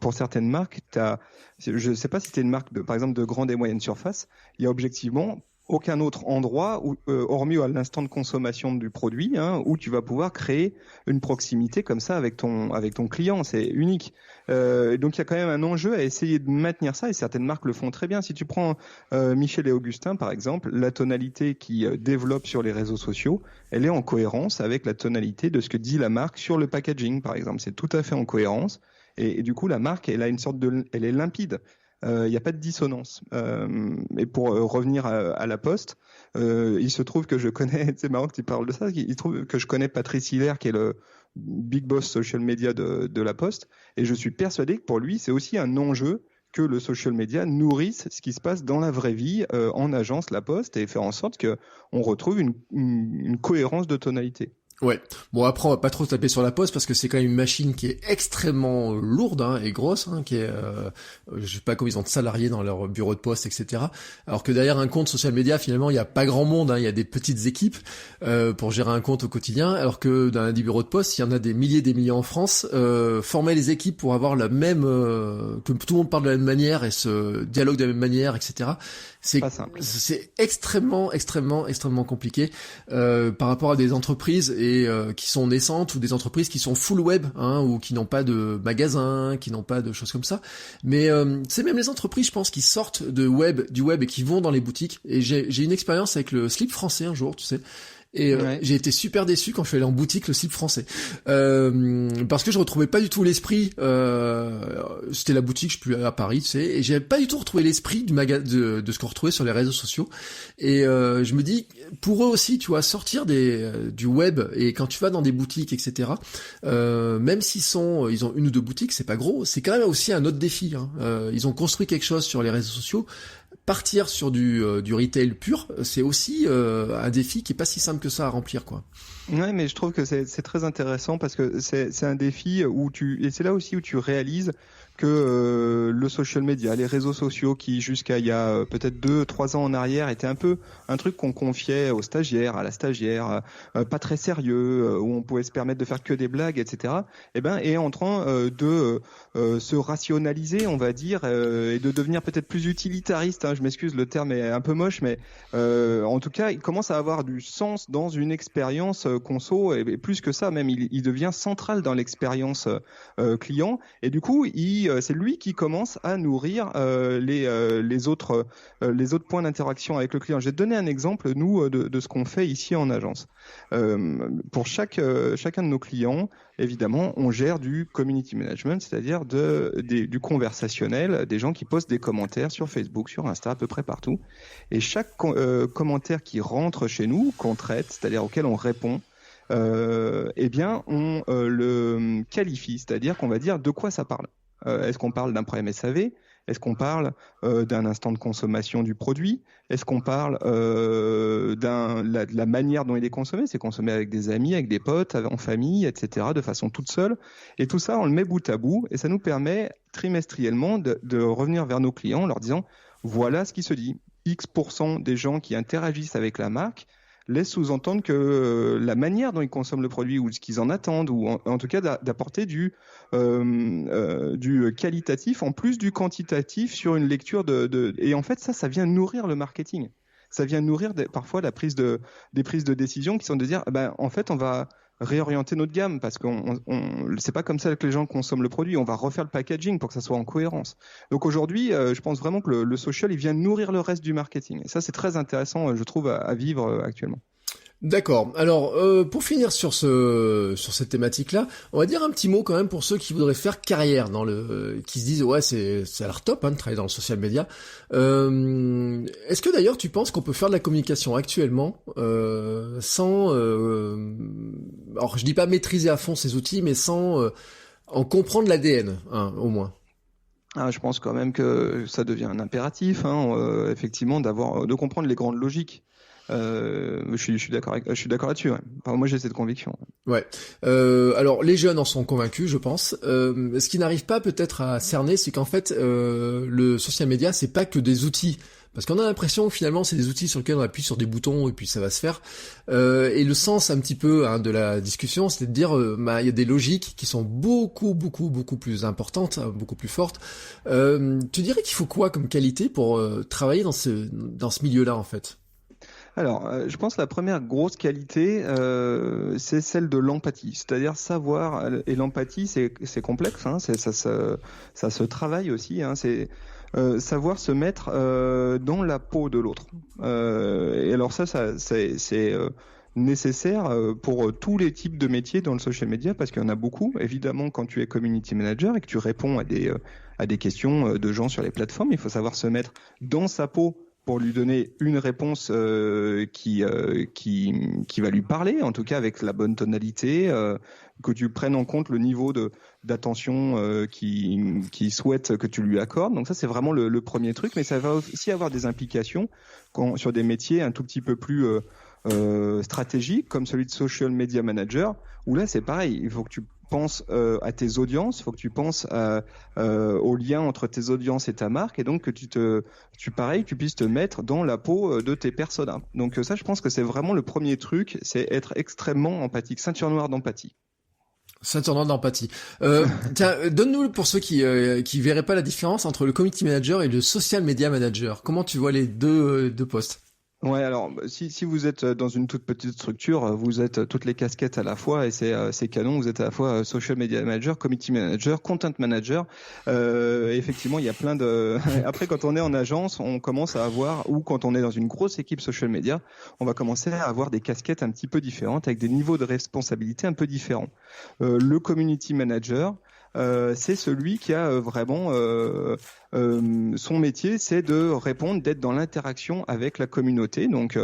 pour certaines marques, je sais pas si t'es une marque par exemple de grande et moyenne surface, il y a objectivement aucun autre endroit hormis à l'instant de consommation du produit hein, où tu vas pouvoir créer une proximité comme ça avec ton client, c'est unique. Donc il y a quand même un enjeu à essayer de maintenir ça, et certaines marques le font très bien. Si tu prends Michel et Augustin par exemple, la tonalité qu'ils développent sur les réseaux sociaux, elle est en cohérence avec la tonalité de ce que dit la marque sur le packaging par exemple, c'est tout à fait en cohérence, et du coup la marque elle est limpide. Il n'y a pas de dissonance. Et pour revenir à la Poste, il se trouve que je connais, c'est marrant que tu parles de ça, il se trouve que je connais Patrice Hilaire qui est le big boss social media de la Poste, et je suis persuadé que pour lui c'est aussi un enjeu que le social media nourrisse ce qui se passe dans la vraie vie en agence La Poste, et faire en sorte que on retrouve une cohérence de tonalité. Ouais. Bon, après on va pas trop taper sur la Poste parce que c'est quand même une machine qui est extrêmement lourde hein, et grosse, hein, qui est, je sais pas combien ils ont de salariés dans leur bureau de poste, etc. Alors que derrière un compte social media, finalement, il y a pas grand monde, hein, il y a des petites équipes pour gérer un compte au quotidien. Alors que dans un bureau de poste, il y en a des milliers en France. Former les équipes pour avoir la même, que tout le monde parle de la même manière et se dialogue de la même manière, etc. C'est pas simple. C'est extrêmement compliqué par rapport à des entreprises qui sont naissantes, ou des entreprises qui sont full web hein, ou qui n'ont pas de magasin, qui n'ont pas de choses comme ça. Mais c'est même les entreprises, je pense, qui sortent du web et qui vont dans les boutiques. Et j'ai une expérience avec le slip français un jour, tu sais. Et ouais. J'ai été super déçu quand je suis allé en boutique le slip français, parce que je retrouvais pas du tout l'esprit. C'était la boutique, je suis plus à Paris, tu sais, et j'avais pas du tout retrouvé l'esprit de ce qu'on retrouvait sur les réseaux sociaux. Et je me dis, pour eux aussi, tu vois, sortir du web, et quand tu vas dans des boutiques, etc. Même ils ont une ou deux boutiques, c'est pas gros, c'est quand même aussi un autre défi. Hein. Ils ont construit quelque chose sur les réseaux sociaux. Partir sur du retail pur, c'est aussi un défi qui est pas si simple que ça à remplir, quoi. Ouais, mais je trouve que c'est très intéressant parce que c'est un défi et c'est là aussi où tu réalises que le social media, les réseaux sociaux qui jusqu'à il y a peut-être 2-3 ans en arrière étaient un peu un truc qu'on confiait aux stagiaires, à la stagiaire, pas très sérieux, où on pouvait se permettre de faire que des blagues, etc. Est en train de se rationaliser, on va dire, et de devenir peut-être plus utilitariste. Hein, je m'excuse, le terme est un peu moche, mais en tout cas, il commence à avoir du sens dans une expérience conso, et plus que ça, même il devient central dans l'expérience client, et du coup, c'est lui qui commence à nourrir les autres points d'interaction avec le client. Je vais te donner un exemple, nous, de ce qu'on fait ici en agence. Pour chacun de nos clients, évidemment, on gère du community management, c'est-à-dire du conversationnel, des gens qui postent des commentaires sur Facebook, sur Insta, à peu près partout. Et chaque commentaire qui rentre chez nous, qu'on traite, c'est-à-dire auquel on répond, on le qualifie, c'est-à-dire qu'on va dire de quoi ça parle. Est-ce qu'on parle d'un problème SAV ? Est-ce qu'on parle d'un instant de consommation du produit? Est-ce qu'on parle de la manière dont il est consommé? C'est consommé avec des amis, avec des potes, en famille, etc., de façon toute seule. Et tout ça, on le met bout à bout et ça nous permet trimestriellement de revenir vers nos clients en leur disant voilà ce qui se dit. X% des gens qui interagissent avec la marque laissent sous-entendre que la manière dont ils consomment le produit ou ce qu'ils en attendent, ou en tout cas d'apporter du qualitatif en plus du quantitatif sur une lecture et en fait ça vient nourrir le marketing. Ça vient nourrir parfois des prises de décision qui sont de dire en fait on va réorienter notre gamme parce qu'on c'est pas comme ça que les gens consomment le produit. On va refaire le packaging pour que ça soit en cohérence. Donc aujourd'hui, je pense vraiment que le social, il vient nourrir le reste du marketing. Et ça, c'est très intéressant, je trouve, à vivre actuellement. D'accord. Alors, pour finir sur cette thématique-là, on va dire un petit mot quand même pour ceux qui voudraient faire carrière qui se disent ouais c'est à l'air top de travailler dans le social media. Est-ce que d'ailleurs tu penses qu'on peut faire de la communication actuellement sans, alors je dis pas maîtriser à fond ces outils, mais sans en comprendre l'ADN, au moins. Je pense quand même que ça devient un impératif, effectivement, de comprendre les grandes logiques. Je suis d'accord là-dessus. Ouais. Enfin, moi, j'ai cette conviction. Ouais. Alors, les jeunes en sont convaincus, je pense. Ce qu'ils n'arrivent pas peut-être à cerner, c'est qu'en fait, le social media, c'est pas que des outils. Parce qu'on a l'impression que finalement c'est des outils sur lesquels on appuie sur des boutons et puis ça va se faire. Et le sens un petit peu de la discussion, c'est de dire il y a des logiques qui sont beaucoup plus importantes, beaucoup plus fortes. Tu dirais qu'il faut quoi comme qualité pour travailler dans ce milieu-là en fait? Alors, je pense que la première grosse qualité, c'est celle de l'empathie. C'est-à-dire savoir, et l'empathie, c'est complexe, ça se travaille aussi, c'est savoir se mettre dans la peau de l'autre. Et alors c'est nécessaire pour tous les types de métiers dans le social media, parce qu'il y en a beaucoup. Évidemment, quand tu es community manager et que tu réponds à des questions de gens sur les plateformes, il faut savoir se mettre dans sa peau pour lui donner une réponse qui va lui parler, en tout cas avec la bonne tonalité, que tu prennes en compte le niveau d'attention qui souhaite que tu lui accordes. Donc ça, c'est vraiment le premier truc, mais ça va aussi avoir des implications sur des métiers un tout petit peu plus stratégiques, comme celui de social media manager, où là, c'est pareil, il faut que tu penses à tes audiences, il faut que tu penses au lien entre tes audiences et ta marque, et donc que tu puisses te mettre dans la peau de tes personas. Donc ça, je pense que c'est vraiment le premier truc, c'est être extrêmement empathique, ceinture noire d'empathie. Ceinture noire d'empathie. Tiens, donne-nous pour ceux qui verraient pas la différence entre le community manager et le social media manager. Comment tu vois les deux postes? Ouais, alors si vous êtes dans une toute petite structure, vous êtes toutes les casquettes à la fois et c'est canon. Vous êtes à la fois social media manager, community manager, content manager. Effectivement, il y a plein de. Après, quand on est en agence, on commence à avoir, ou quand on est dans une grosse équipe social media, on va commencer à avoir des casquettes un petit peu différentes avec des niveaux de responsabilité un peu différents. Le community manager, c'est celui qui a vraiment son métier, c'est de répondre, d'être dans l'interaction avec la communauté. Donc,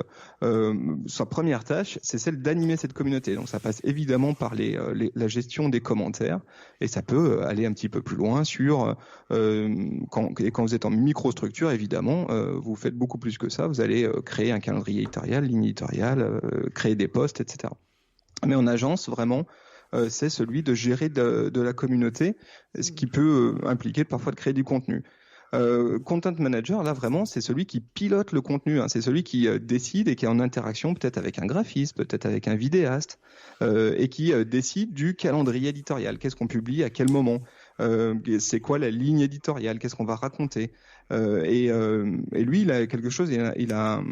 sa première tâche, c'est celle d'animer cette communauté. Donc, ça passe évidemment par la gestion des commentaires, et ça peut aller un petit peu plus loin sur quand vous êtes en microstructure, évidemment, vous faites beaucoup plus que ça. Vous allez créer un calendrier éditorial, ligne éditoriale, créer des posts, etc. Mais en agence, vraiment, c'est celui de gérer de la communauté, ce qui peut impliquer parfois de créer du contenu. Content manager, là vraiment, c'est celui qui pilote le contenu, c'est celui qui décide et qui est en interaction peut-être avec un graphiste, peut-être avec un vidéaste, et qui décide du calendrier éditorial. Qu'est-ce qu'on publie à quel moment, c'est quoi la ligne éditoriale, qu'est-ce qu'on va raconter. Et lui, il a quelque chose, il a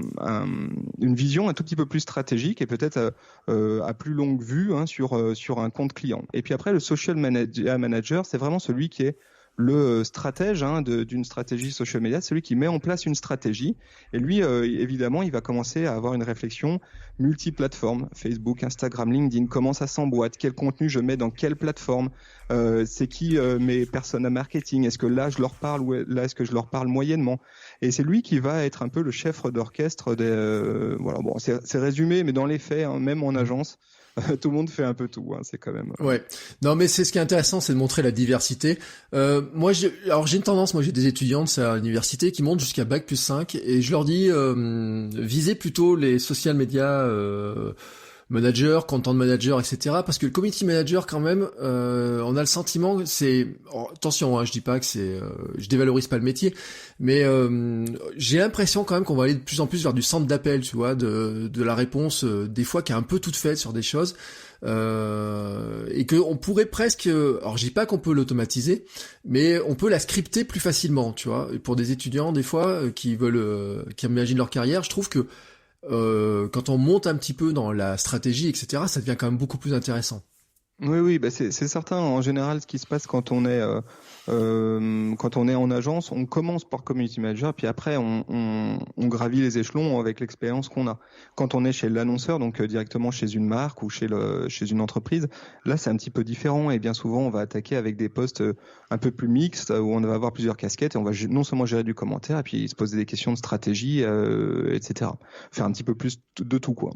une vision un tout petit peu plus stratégique et peut-être à plus longue vue sur un compte client. Et puis après, le social manager, c'est vraiment celui qui est le stratège d'une stratégie social media, celui qui met en place une stratégie. Et lui, évidemment, il va commencer à avoir une réflexion multiplateforme, Facebook, Instagram, LinkedIn, comment ça s'emboîte, quel contenu je mets dans quelle plateforme, c'est qui mes personas marketing, est-ce que là je leur parle ou là est-ce que je leur parle moyennement. Et c'est lui qui va être un peu le chef d'orchestre voilà, bon, c'est résumé, mais dans les faits, même en agence, tout le monde fait un peu tout, hein, c'est quand même. Ouais. Non, mais c'est ce qui est intéressant, c'est de montrer la diversité. Moi, j'ai une tendance, moi j'ai des étudiantes à l'université qui montent jusqu'à bac+5 et je leur dis visez plutôt les social media manager, content manager, etc. Parce que le community manager, quand même, on a le sentiment que c'est... attention, hein, je dis pas que c'est... je dévalorise pas le métier, mais j'ai l'impression quand même qu'on va aller de plus en plus vers du centre d'appel, tu vois, de la réponse, des fois, qui est un peu toute faite sur des choses. Et que on pourrait presque... alors, je dis pas qu'on peut l'automatiser, mais on peut la scripter plus facilement, tu vois. Et pour des étudiants, des fois, qui veulent... qui imaginent leur carrière, je trouve que quand on monte un petit peu dans la stratégie, etc., ça devient quand même beaucoup plus intéressant. Oui, bah c'est certain. En général, ce qui se passe quand on est en agence, on commence par community manager, puis après on gravit les échelons avec l'expérience qu'on a. Quand on est chez l'annonceur, donc directement chez une marque ou chez une entreprise, là c'est un petit peu différent et bien souvent on va attaquer avec des postes un peu plus mixtes où on va avoir plusieurs casquettes et on va non seulement gérer du commentaire et puis se poser des questions de stratégie, etc. Faire un petit peu plus de tout, quoi.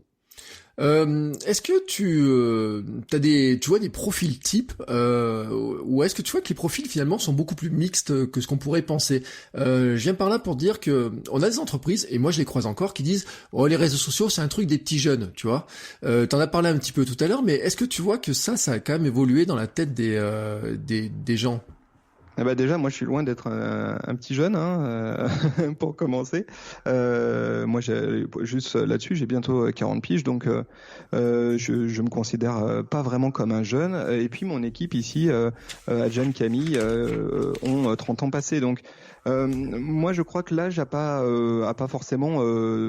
Est-ce que tu vois des profils types ou est-ce que tu vois que les profils finalement sont beaucoup plus mixtes que ce qu'on pourrait penser? Je viens par là pour dire que on a des entreprises et moi je les croise encore qui disent les réseaux sociaux c'est un truc des petits jeunes, tu vois. T'en as parlé un petit peu tout à l'heure, mais est-ce que tu vois que ça a quand même évolué dans la tête des gens? Déjà, moi, je suis loin d'être un petit jeune, hein, pour commencer. Moi, juste là-dessus, j'ai bientôt 40 piges, donc je me considère pas vraiment comme un jeune. Et puis, mon équipe ici, Adjan, Camille, ont 30 ans passés, donc moi, je crois que l'âge a pas forcément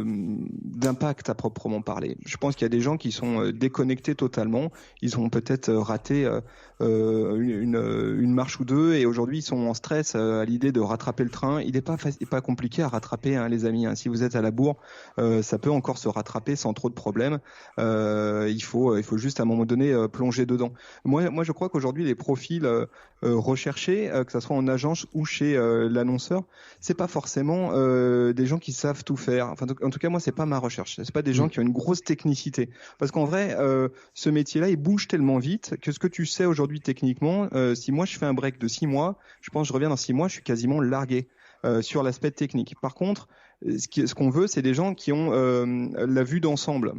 d'impact à proprement parler. Je pense qu'il y a des gens qui sont déconnectés totalement. Ils ont peut-être raté une marche ou deux et aujourd'hui ils sont en stress à l'idée de rattraper le train. Il n'est pas compliqué à rattraper, hein, les amis. Hein. Si vous êtes à la bourre, ça peut encore se rattraper sans trop de problèmes. Il faut juste à un moment donné plonger dedans. Moi, je crois qu'aujourd'hui les profils recherchés, que ça soit en agence ou chez l'annonceur, c'est pas forcément des gens qui savent tout faire. Enfin, en tout cas, moi, c'est pas ma recherche. C'est pas des gens qui ont une grosse technicité. Parce qu'en vrai, ce métier-là, il bouge tellement vite que ce que tu sais aujourd'hui techniquement, si moi je fais un break de 6 mois, je pense que je reviens dans 6 mois, je suis quasiment largué sur l'aspect technique. Par contre, ce qu'on veut, c'est des gens qui ont la vue d'ensemble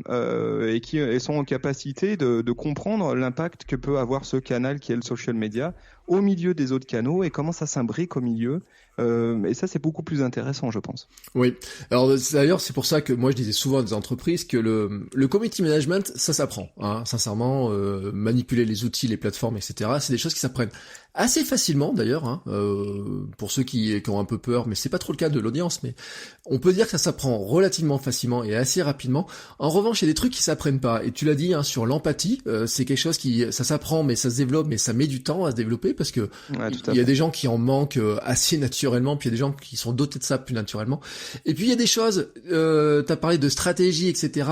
et qui sont en capacité de comprendre l'impact que peut avoir ce canal qui est le social media au milieu des autres canaux et comment ça s'imbrique au milieu. Et ça, c'est beaucoup plus intéressant, je pense. Oui. Alors d'ailleurs, c'est pour ça que moi je disais souvent à des entreprises que le community management, ça s'apprend. Hein, sincèrement, manipuler les outils, les plateformes, etc. C'est des choses qui s'apprennent assez facilement d'ailleurs. Hein, pour ceux qui ont un peu peur, mais c'est pas trop le cas de l'audience. Mais on peut dire que ça s'apprend relativement facilement et assez rapidement. En revanche, il y a des trucs qui s'apprennent pas. Et tu l'as dit, hein, sur l'empathie, c'est quelque chose ça s'apprend, mais ça se développe, mais ça met du temps à se développer parce que il y a des gens qui en manquent assez naturellement, puis il y a des gens qui sont dotés de ça plus naturellement. Et puis il y a des choses, t'as parlé de stratégie, etc.,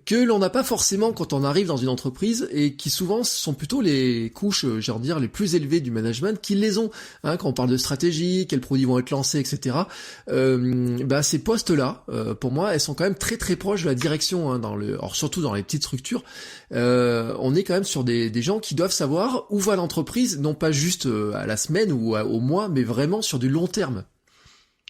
que l'on n'a pas forcément quand on arrive dans une entreprise et qui souvent sont plutôt les couches, j'ai envie de dire, les plus élevées du management qui les ont. Hein, quand on parle de stratégie, quels produits vont être lancés, etc. Ces postes-là, pour moi, elles sont quand même très très proches de la direction. Hein, alors surtout dans les petites structures, on est quand même sur des gens qui doivent savoir où va l'entreprise, non pas juste à la semaine ou au mois, mais vraiment sur du long terme.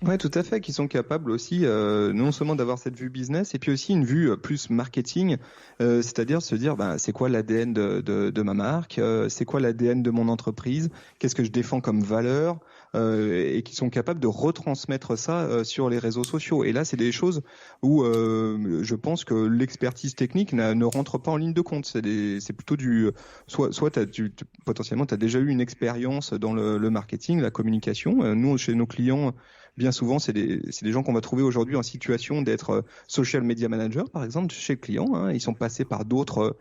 Ouais, tout à fait, qui sont capables aussi non seulement d'avoir cette vue business et puis aussi une vue plus marketing, c'est-à-dire se dire c'est quoi l'ADN de ma marque, c'est quoi l'ADN de mon entreprise, qu'est-ce que je défends comme valeur, et qui sont capables de retransmettre ça sur les réseaux sociaux. Et là, c'est des choses où je pense que l'expertise technique ne rentre pas en ligne de compte. C'est plutôt soit potentiellement tu as déjà eu une expérience dans le marketing, la communication. Nous, chez nos clients, bien souvent, c'est des gens qu'on va trouver aujourd'hui en situation d'être social media manager, par exemple, chez le client. Hein. Ils sont passés par d'autres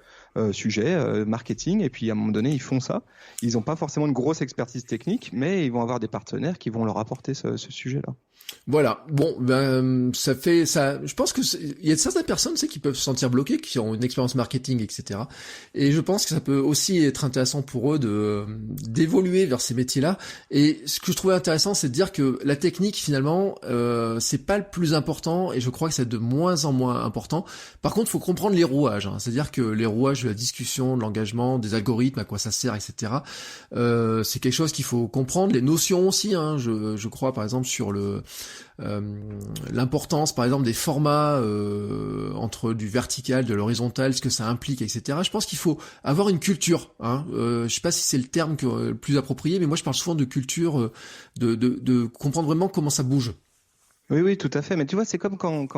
sujets, marketing, et puis à un moment donné, ils font ça. Ils n'ont pas forcément une grosse expertise technique, mais ils vont avoir des partenaires qui vont leur apporter ce sujet-là. Voilà. Bon, ben ça fait ça. Je pense que il y a certaines personnes, tu sais, qui peuvent se sentir bloquées, qui ont une expérience marketing, etc. Et je pense que ça peut aussi être intéressant pour eux d'évoluer vers ces métiers-là. Et ce que je trouvais intéressant, c'est de dire que la technique, finalement, c'est pas le plus important. Et je crois que c'est de moins en moins important. Par contre, il faut comprendre les rouages. Hein. C'est-à-dire que les rouages de la discussion, de l'engagement, des algorithmes, à quoi ça sert, etc. C'est quelque chose qu'il faut comprendre. Les notions aussi. Hein. Je crois, par exemple, sur l'importance par exemple des formats entre du vertical, de l'horizontal, ce que ça implique, etc. Je pense qu'il faut avoir une culture. Hein. Je sais pas si c'est le terme le plus approprié, mais moi je parle souvent de culture, de comprendre vraiment comment ça bouge. Oui, oui, tout à fait. Mais tu vois, c'est comme quand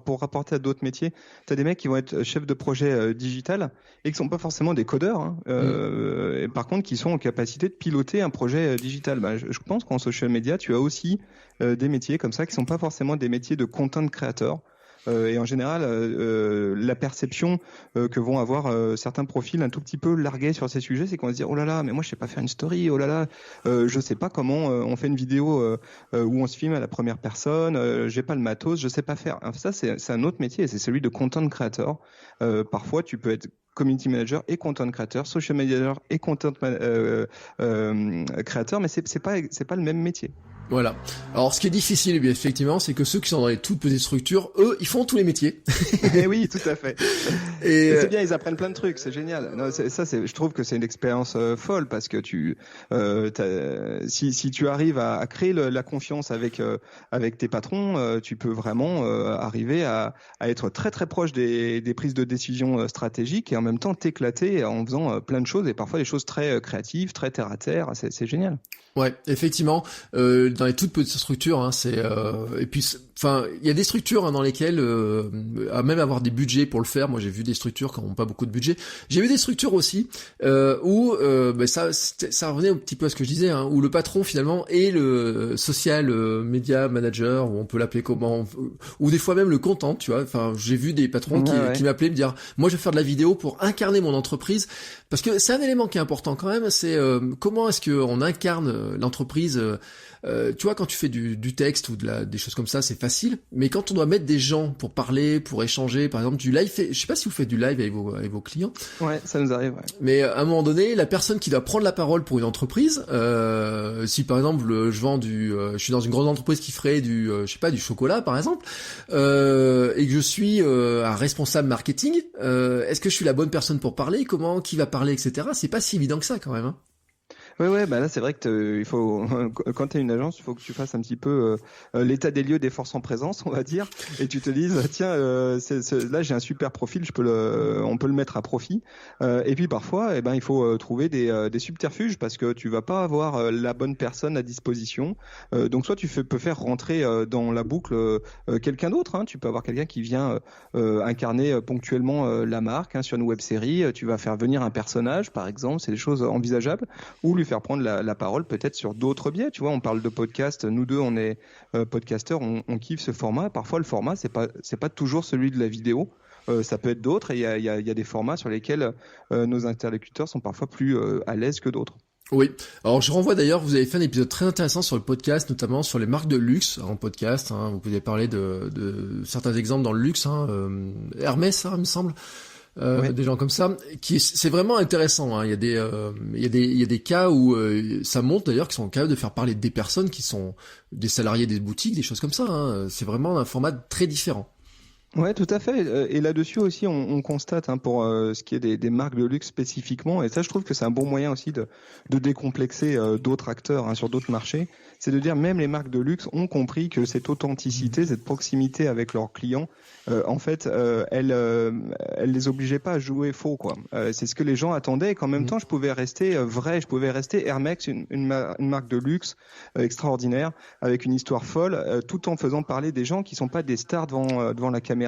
pour rapporter à d'autres métiers, tu as des mecs qui vont être chefs de projet digital et qui sont pas forcément des codeurs, hein, et par contre qui sont en capacité de piloter un projet digital. Bah, je pense qu'en social media, tu as aussi des métiers comme ça qui sont pas forcément des métiers de content creator. Et en général, la perception que vont avoir certains profils un tout petit peu largués sur ces sujets, c'est qu'on va se dire oh là là, mais moi je sais pas faire une story, oh là là, je sais pas comment on fait une vidéo où on se filme à la première personne, j'ai pas le matos, je sais pas faire. Alors ça c'est un autre métier, c'est celui de content creator. Parfois tu peux être community manager et content creator, social manager et content creator, mais c'est pas le même métier. Voilà. Alors, ce qui est difficile, bien effectivement, c'est que ceux qui sont dans les toutes petites structures, eux, ils font tous les métiers. Et oui, tout à fait. Et c'est bien, ils apprennent plein de trucs, c'est génial. Non, je trouve que c'est une expérience folle parce que si tu arrives à créer la confiance avec tes patrons, tu peux vraiment arriver à être très très proche des prises de décision stratégiques et en même temps t'éclater en faisant plein de choses et parfois des choses très créatives, très terre à terre. C'est génial. Ouais, effectivement, dans les toutes petites structures, hein, et puis, enfin, il y a des structures hein, dans lesquelles, à même avoir des budgets pour le faire. Moi, j'ai vu des structures qui n'ont pas beaucoup de budget. J'ai vu des structures aussi où, ça revenait un petit peu à ce que je disais, hein, où le patron finalement est le social media manager, ou on peut l'appeler comment, ou des fois même le content, tu vois. Enfin, j'ai vu des patrons qui m'appelaient me dire, moi, je vais faire de la vidéo pour incarner mon entreprise, parce que c'est un élément qui est important quand même. C'est comment est-ce que on incarne l'entreprise. Tu vois, quand tu fais du texte ou des choses comme ça, c'est facile. Mais quand on doit mettre des gens pour parler, pour échanger, par exemple du live, je sais pas si vous faites du live avec vos clients. Ouais, ça nous arrive. Ouais. Mais à un moment donné, la personne qui doit prendre la parole pour une entreprise, si par exemple je suis dans une grande entreprise qui ferait du chocolat par exemple, et que je suis un responsable marketing, est-ce que je suis la bonne personne pour parler? Qui va parler, etc. C'est pas si évident que ça quand même. Hein. Ouais, bah là c'est vrai que il faut quand t'es une agence, il faut que tu fasses un petit peu l'état des lieux des forces en présence, on va dire, et tu te dises tiens là j'ai un super profil, on peut le mettre à profit. Et puis parfois il faut trouver des subterfuges parce que tu vas pas avoir la bonne personne à disposition. Donc soit tu peux faire rentrer dans la boucle quelqu'un d'autre, hein. Tu peux avoir quelqu'un qui vient incarner ponctuellement la marque sur une web-série, tu vas faire venir un personnage par exemple, c'est des choses envisageables, ou lui faire prendre la parole peut-être sur d'autres biais. Tu vois, on parle de podcast, nous deux on est podcasteurs, on kiffe ce format. Parfois le format c'est pas toujours celui de la vidéo, ça peut être d'autres, et il y a des formats sur lesquels nos interlocuteurs sont parfois plus à l'aise que d'autres. Oui, alors je renvoie d'ailleurs, vous avez fait un épisode très intéressant sur le podcast, notamment sur les marques de luxe en podcast, hein. Vous pouvez parler de certains exemples dans le luxe, hein, Hermès, il me semble. Des gens comme ça, c'est vraiment intéressant. Hein. Il y a des cas où ça montre d'ailleurs qu'ils sont capables de faire parler des personnes qui sont des salariés des boutiques, des choses comme ça. Hein. C'est vraiment un format très différent. Ouais, tout à fait. Et là-dessus aussi, on constate pour ce qui est des marques de luxe spécifiquement, et ça, je trouve que c'est un bon moyen aussi de décomplexer d'autres acteurs sur d'autres marchés. C'est de dire même les marques de luxe ont compris que cette authenticité, cette proximité avec leurs clients, elle les obligeait pas à jouer faux, quoi. C'est ce que les gens attendaient, et qu'en même temps, je pouvais rester vrai, je pouvais rester Hermès, une marque de luxe extraordinaire, avec une histoire folle, tout en faisant parler des gens qui sont pas des stars devant la caméra,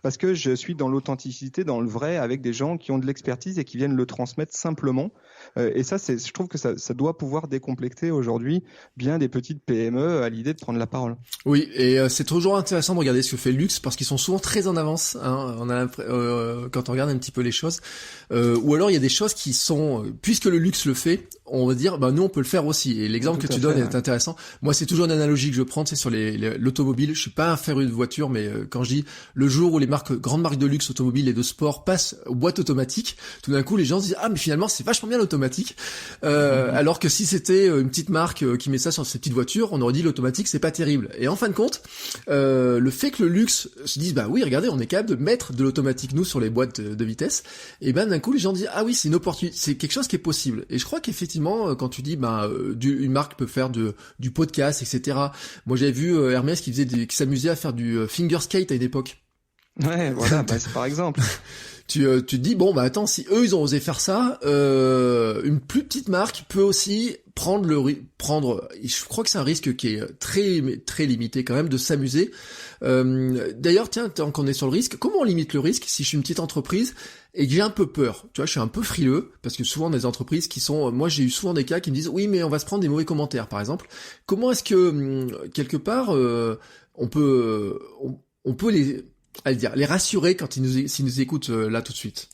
parce que je suis dans l'authenticité, dans le vrai, avec des gens qui ont de l'expertise et qui viennent le transmettre simplement. Et ça, je trouve que ça doit pouvoir décomplexer aujourd'hui bien des petites PME à l'idée de prendre la parole. Oui, et c'est toujours intéressant de regarder ce que fait le luxe, parce qu'ils sont souvent très en avance, hein, quand on regarde un petit peu les choses. Ou alors il y a des choses qui sont, puisque le luxe le fait, on va dire, nous on peut le faire aussi. Et l'exemple que tu donnes est intéressant. Moi, c'est toujours une analogie que je prends, c'est sur l'automobile. Je suis pas un féru de voiture, mais quand je dis le jour où les grandes marques de luxe automobiles et de sport passent aux boîtes automatiques, tout d'un coup les gens se disent mais finalement c'est vachement bien l'automatique. Alors que si c'était une petite marque qui met ça sur ses petites voitures, on aurait dit l'automatique c'est pas terrible. Et en fin de compte, le fait que le luxe se dise oui, regardez, on est capable de mettre de l'automatique nous sur les boîtes de vitesse, et d'un coup les gens disent oui, c'est une opportunité, c'est quelque chose qui est possible. Et je crois qu'effectivement quand tu dis une marque peut faire du podcast, etc. Moi j'avais vu Hermès qui s'amusait à faire du finger skate à une époque. Ouais, voilà, c'est par exemple. Tu te dis attends, si eux ils ont osé faire ça, une plus petite marque peut aussi prendre je crois que c'est un risque qui est très très limité quand même de s'amuser. D'ailleurs, tiens, tant qu'on est sur le risque, comment on limite le risque si je suis une petite entreprise et que j'ai un peu peur? Tu vois, je suis un peu frileux parce que souvent des entreprises qui sont, moi j'ai eu souvent des cas qui me disent oui mais on va se prendre des mauvais commentaires par exemple. Comment est-ce que quelque part on peut les rassurer quand s'ils nous écoutent là tout de suite?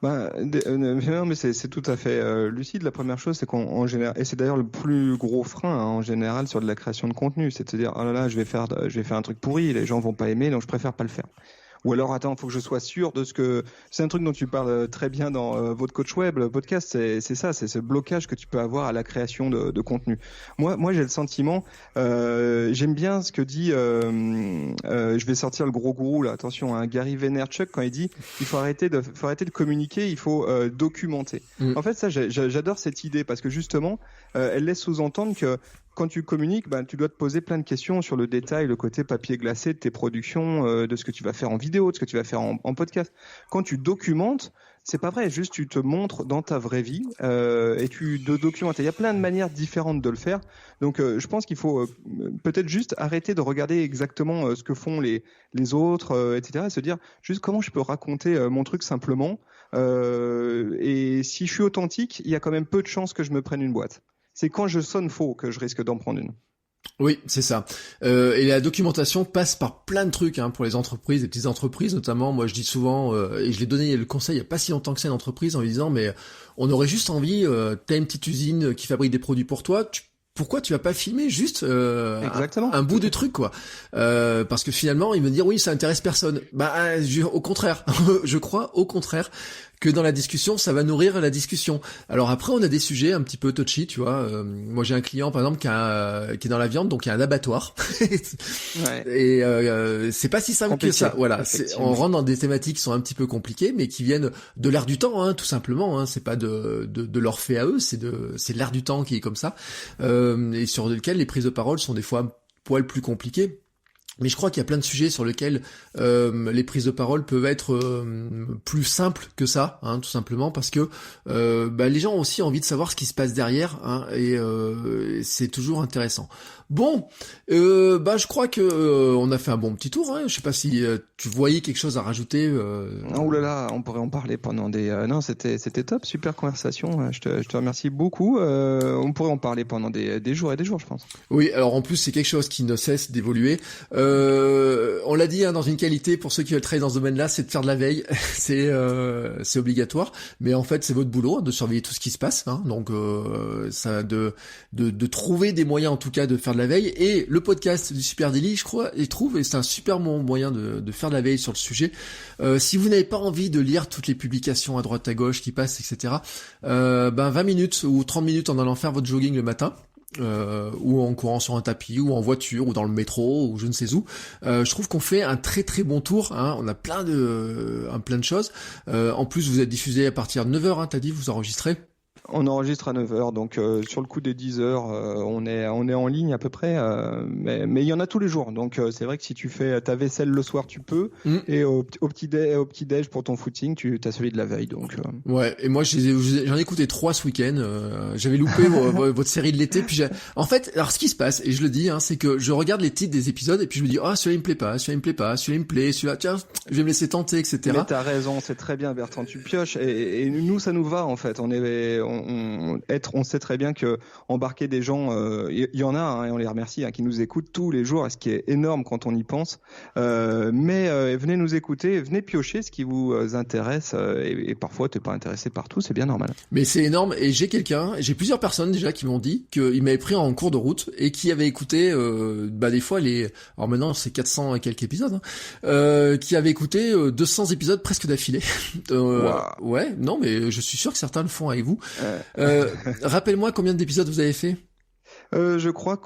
Non, mais c'est tout à fait lucide. La première chose, c'est qu'en général, et c'est d'ailleurs le plus gros frein en général sur de la création de contenu, c'est de se dire oh là là, je vais faire un truc pourri, les gens vont pas aimer, donc je préfère pas le faire. Ou alors, attends, faut que je sois sûr de ce que... C'est un truc dont tu parles très bien dans votre coach web, le podcast, c'est ça, c'est ce blocage que tu peux avoir à la création de contenu. Moi, j'ai le sentiment, j'aime bien ce que dit, je vais sortir le gros gourou, là, attention, Gary Vaynerchuk, quand il dit, il faut arrêter de communiquer, il faut documenter. En fait, ça, j'adore cette idée, parce que justement, elle laisse sous-entendre que quand tu communiques, tu dois te poser plein de questions sur le détail, le côté papier glacé de tes productions, de ce que tu vas faire en vidéo, de ce que tu vas faire en podcast. Quand tu documentes, c'est pas vrai, juste tu te montres dans ta vraie vie et tu documentes. Il y a plein de manières différentes de le faire. Donc je pense qu'il faut peut-être juste arrêter de regarder exactement ce que font les autres, etc. Et se dire juste comment je peux raconter mon truc simplement. Et si je suis authentique, il y a quand même peu de chances que je me prenne une boîte. C'est quand je sonne faux que je risque d'en prendre une. Oui, c'est ça. Et la documentation passe par plein de trucs pour les entreprises, les petites entreprises notamment. Moi, je dis souvent, et je l'ai donné le conseil il y a pas si longtemps que ça à une entreprise en lui disant, mais on aurait juste envie, t'as une petite usine qui fabrique des produits pour toi, pourquoi tu vas pas filmer juste un bout de truc quoi, parce que finalement il me dire oui ça intéresse personne. Au contraire, je crois au contraire que dans la discussion ça va nourrir la discussion. Alors après on a des sujets un petit peu touchy, tu vois. Moi j'ai un client par exemple qui est dans la viande, donc il y a un abattoir. Ouais. Et c'est pas si simple que ça. Voilà, on rentre dans des thématiques qui sont un petit peu compliquées, mais qui viennent de l'air du temps, tout simplement. C'est pas de leur fait à eux, c'est de l'air du temps qui est comme ça. Et sur lequel les prises de parole sont des fois un poil plus compliquées. Mais je crois qu'il y a plein de sujets sur lesquels les prises de parole peuvent être plus simples que ça, tout simplement parce que les gens ont aussi envie de savoir ce qui se passe derrière, et c'est toujours intéressant. Bon, je crois que on a fait un bon petit tour. Je sais pas si tu voyais quelque chose à rajouter. Oh là là, on pourrait en parler pendant des. Non, c'était top, super conversation. Je te remercie beaucoup. On pourrait en parler pendant des jours et des jours, je pense. Oui, alors en plus c'est quelque chose qui ne cesse d'évoluer. On l'a dit dans une qualité pour ceux qui veulent travailler dans ce domaine-là, c'est de faire de la veille. c'est obligatoire, mais en fait c'est votre boulot de surveiller tout ce qui se passe. Donc ça de trouver des moyens en tout cas de faire de la veille, et le podcast du Super Daily, je crois, et c'est un super bon moyen de faire de la veille sur le sujet. Si vous n'avez pas envie de lire toutes les publications à droite à gauche qui passent, etc., 20 minutes ou 30 minutes en allant faire votre jogging le matin, ou en courant sur un tapis, ou en voiture, ou dans le métro, ou je ne sais où, je trouve qu'on fait un très très bon tour. On a plein de choses. En plus, vous êtes diffusé à partir de 9h, t'as dit, vous enregistrez. On enregistre à 9h, donc sur le coup des 10h, on est en ligne à peu près, mais il y en a tous les jours. Donc c'est vrai que si tu fais ta vaisselle le soir, tu peux, et au petit-déj pour ton footing, tu as celui de la veille. Donc ouais, et moi j'en ai écouté 3 ce week-end. J'avais loupé votre série de l'été, puis en fait, alors ce qui se passe, et je le dis, c'est que je regarde les titres des épisodes, et puis je me dis celui-là il me plaît pas, celui-là il me plaît pas, celui-là il me plaît, celui-là tiens, je vais me laisser tenter, etc. Mais t'as raison, c'est très bien Bertrand, tu pioches, et nous ça nous va en fait. On est on sait très bien que embarquer des gens, il y en a, hein, et on les remercie, hein, qui nous écoutent tous les jours, ce qui est énorme quand on y pense. Mais venez nous écouter, venez piocher ce qui vous intéresse, et parfois t'es pas intéressé par tout, c'est bien normal. Mais c'est énorme, et j'ai plusieurs personnes déjà qui m'ont dit qu'ils m'avaient pris en cours de route et qui avaient écouté, des fois alors maintenant c'est 400 et quelques épisodes, hein, qui avaient écouté 200 épisodes presque d'affilée. Wow. Ouais, non, mais je suis sûr que certains le font avec vous. Rappelle-moi combien d'épisodes vous avez fait? Je crois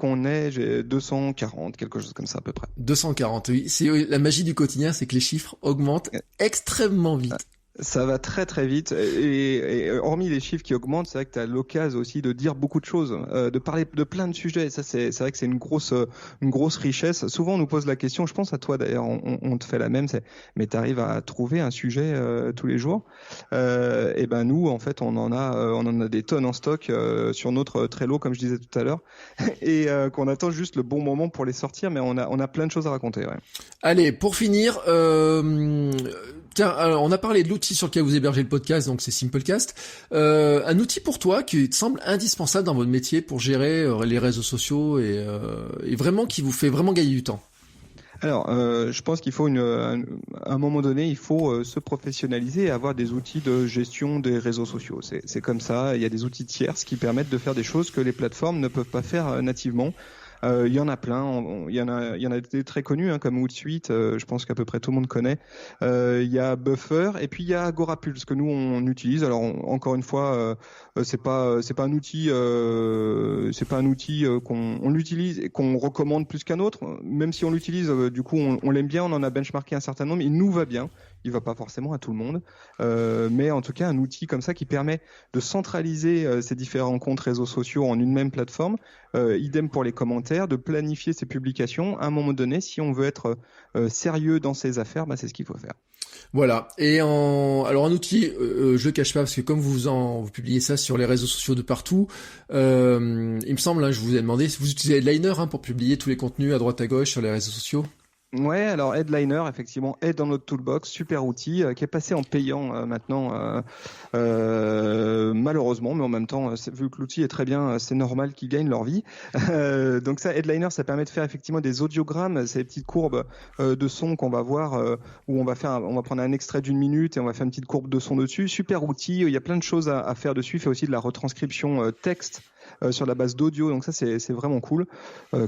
j'ai 240, quelque chose comme ça à peu près. 240, oui. C'est la magie du quotidien, c'est que les chiffres augmentent extrêmement vite. Ça va très très vite et hormis les chiffres qui augmentent, c'est vrai que tu as l'occasion aussi de dire beaucoup de choses, de parler de plein de sujets. Et ça c'est vrai que c'est une grosse richesse. Souvent on nous pose la question, je pense à toi d'ailleurs, on te fait la même, mais tu arrives à trouver un sujet tous les jours. Et ben nous en fait on en a des tonnes en stock sur notre Trello comme je disais tout à l'heure et qu'on attend juste le bon moment pour les sortir, mais on a plein de choses à raconter. Ouais. Allez, pour finir, tiens, alors, on a parlé de l'outil sur lequel vous hébergez le podcast, donc c'est Simplecast. Un outil pour toi qui te semble indispensable dans votre métier pour gérer les réseaux sociaux et vraiment qui vous fait vraiment gagner du temps. Alors, je pense qu'il faut à un moment donné, il faut se professionnaliser et avoir des outils de gestion des réseaux sociaux. C'est comme ça. Il y a des outils tierces qui permettent de faire des choses que les plateformes ne peuvent pas faire nativement. Il y en a plein, il y en a des très connus, hein, comme Hootsuite, je pense qu'à peu près tout le monde connaît. Il y a Buffer et puis il y a Agorapulse que nous on utilise. Alors encore une fois, c'est pas un outil qu'on l'utilise et qu'on recommande plus qu'un autre. Même si on l'utilise, du coup on l'aime bien, on en a benchmarké un certain nombre, il nous va bien. Il va pas forcément à tout le monde, mais en tout cas un outil comme ça qui permet de centraliser ces différents comptes réseaux sociaux en une même plateforme. Idem pour les commentaires, de planifier ses publications. À un moment donné, si on veut être sérieux dans ses affaires, c'est ce qu'il faut faire. Voilà. Et alors un outil, je le cache pas parce que comme vous publiez ça sur les réseaux sociaux de partout, il me semble, hein, je vous ai demandé si vous utilisez Headliner pour publier tous les contenus à droite à gauche sur les réseaux sociaux. Ouais, alors Headliner, effectivement, est dans notre toolbox, super outil qui est passé en payant maintenant, malheureusement, mais en même temps, vu que l'outil est très bien, c'est normal qu'ils gagnent leur vie. Donc ça, Headliner, ça permet de faire effectivement des audiogrammes, ces petites courbes de son qu'on va voir, où on va prendre un extrait d'1 minute et on va faire une petite courbe de son dessus. Super outil, il y a plein de choses à faire dessus. Il fait aussi de la retranscription texte. Sur la base d'audio, donc ça c'est vraiment cool.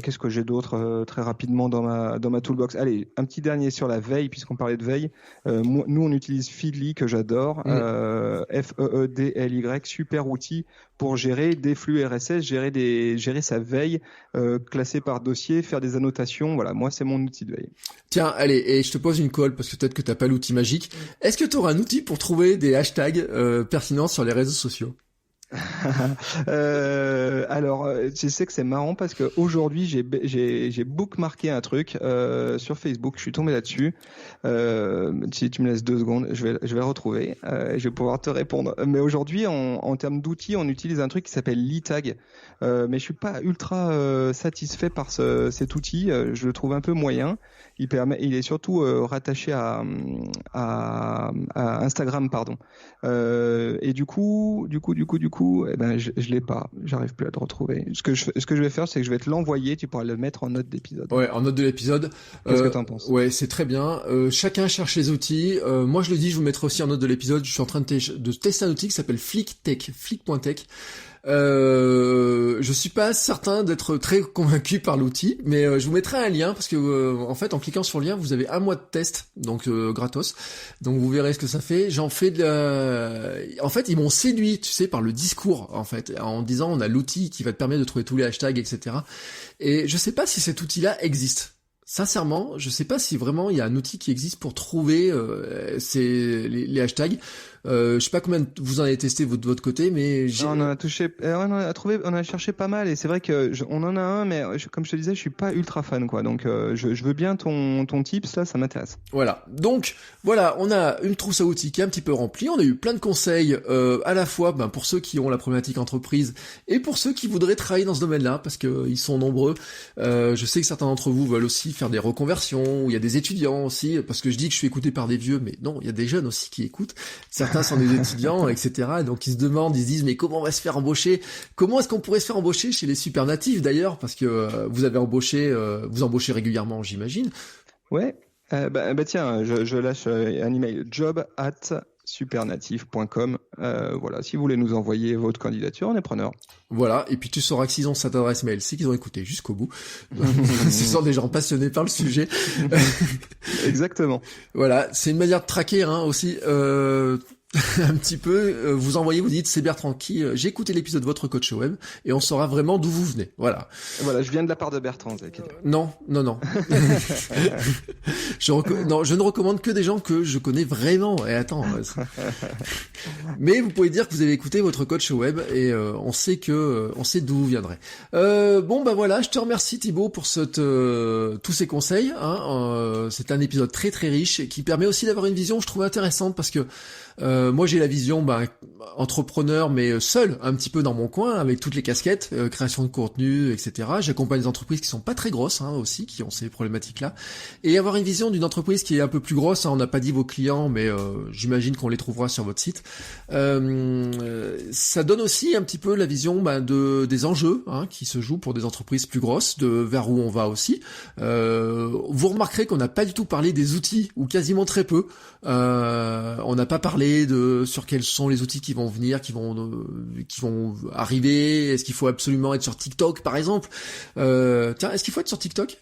Qu'est-ce que j'ai d'autre très rapidement dans ma toolbox? Allez, un petit dernier sur la veille, puisqu'on parlait de veille. Nous on utilise Feedly que j'adore, Feedly, super outil pour gérer des flux RSS, gérer sa veille, classer par dossier, faire des annotations. Voilà, moi c'est mon outil de veille. Tiens, allez, et je te pose une colle parce que peut-être que t'as pas l'outil magique. Est-ce que tu auras un outil pour trouver des hashtags pertinents sur les réseaux sociaux? Alors, je sais que c'est marrant parce que aujourd'hui j'ai bookmarké un truc sur Facebook. Je suis tombé là-dessus. Si tu me laisses 2 secondes, je vais le retrouver. Je vais pouvoir te répondre. Mais aujourd'hui, en termes d'outils, on utilise un truc qui s'appelle Litag. Mais je suis pas ultra satisfait par cet outil. Je le trouve un peu moyen. Il est surtout rattaché à Instagram, pardon. Et du coup, je l'ai pas. J'arrive plus à le retrouver. Ce que je vais faire, c'est que je vais te l'envoyer. Tu pourras le mettre en note d'épisode. Ouais, en note de l'épisode. Qu'est-ce que t'en penses? Ouais, c'est très bien. Chacun cherche les outils. Moi, je le dis, je vous mettrai aussi en note de l'épisode. Je suis en train de tester un outil qui s'appelle Flick.tech. Je suis pas certain d'être très convaincu par l'outil, mais je vous mettrai un lien parce que en fait en cliquant sur le lien vous avez 1 mois de test, donc gratos, donc vous verrez ce que ça fait. En fait ils m'ont séduit, tu sais, par le discours en fait, en disant on a l'outil qui va te permettre de trouver tous les hashtags, etc. Et je sais pas si cet outil-là existe. Sincèrement, je sais pas si vraiment il y a un outil qui existe pour trouver les hashtags. Je sais pas combien vous en avez testé de votre côté, mais on en a on a cherché pas mal et c'est vrai que on en a un, mais comme je te disais, je suis pas ultra fan, quoi. Donc je veux bien ton tips là, ça m'intéresse. Voilà. Donc voilà, on a une trousse à outils qui est un petit peu remplie. On a eu plein de conseils à la fois pour ceux qui ont la problématique entreprise et pour ceux qui voudraient travailler dans ce domaine-là, parce que ils sont nombreux. Je sais que certains d'entre vous veulent aussi faire des reconversions, ou il y a des étudiants aussi, parce que je dis que je suis écouté par des vieux, mais non, il y a des jeunes aussi qui écoutent. Certains certains sont des étudiants, etc. Donc ils se demandent, ils se disent mais comment on va se faire embaucher? Comment est-ce qu'on pourrait se faire embaucher chez les super natifs d'ailleurs? Parce que vous avez embauché, vous embauchez régulièrement, j'imagine. Ouais. Tiens, je lâche un email job@supernatif.com. Voilà, si vous voulez nous envoyer votre candidature, on est preneur. Voilà, et puis tu sauras que s'ils ont cette adresse mail, c'est qu'ils ont écouté jusqu'au bout. Ce sont des gens passionnés par le sujet. Exactement. Voilà, c'est une manière de traquer aussi. Un petit peu, vous envoyez, vous dites c'est Bertrand qui, j'ai écouté l'épisode de votre coach web et on saura vraiment d'où vous venez. Voilà. Voilà, je viens de la part de Bertrand. Non. Je ne recommande que des gens que je connais vraiment. Et attends. Mais vous pouvez dire que vous avez écouté votre coach web et on sait d'où vous viendrez. Voilà, je te remercie Thibaut pour tous ces conseils. C'est un épisode très très riche qui permet aussi d'avoir une vision, je trouve intéressante parce que moi j'ai la vision entrepreneur mais seul un petit peu dans mon coin avec toutes les casquettes, création de contenu, etc. J'accompagne des entreprises qui sont pas très grosses aussi, qui ont ces problématiques-là. Et avoir une vision d'une entreprise qui est un peu plus grosse, on n'a pas dit vos clients, mais j'imagine qu'on les trouvera sur votre site. Ça donne aussi un petit peu la vision des enjeux qui se jouent pour des entreprises plus grosses, vers où on va aussi. Vous remarquerez qu'on n'a pas du tout parlé des outils, ou quasiment très peu. On n'a pas parlé sur quels sont les outils qui vont venir, qui vont arriver. Est-ce qu'il faut absolument être sur TikTok, par exemple? Est-ce qu'il faut être sur TikTok?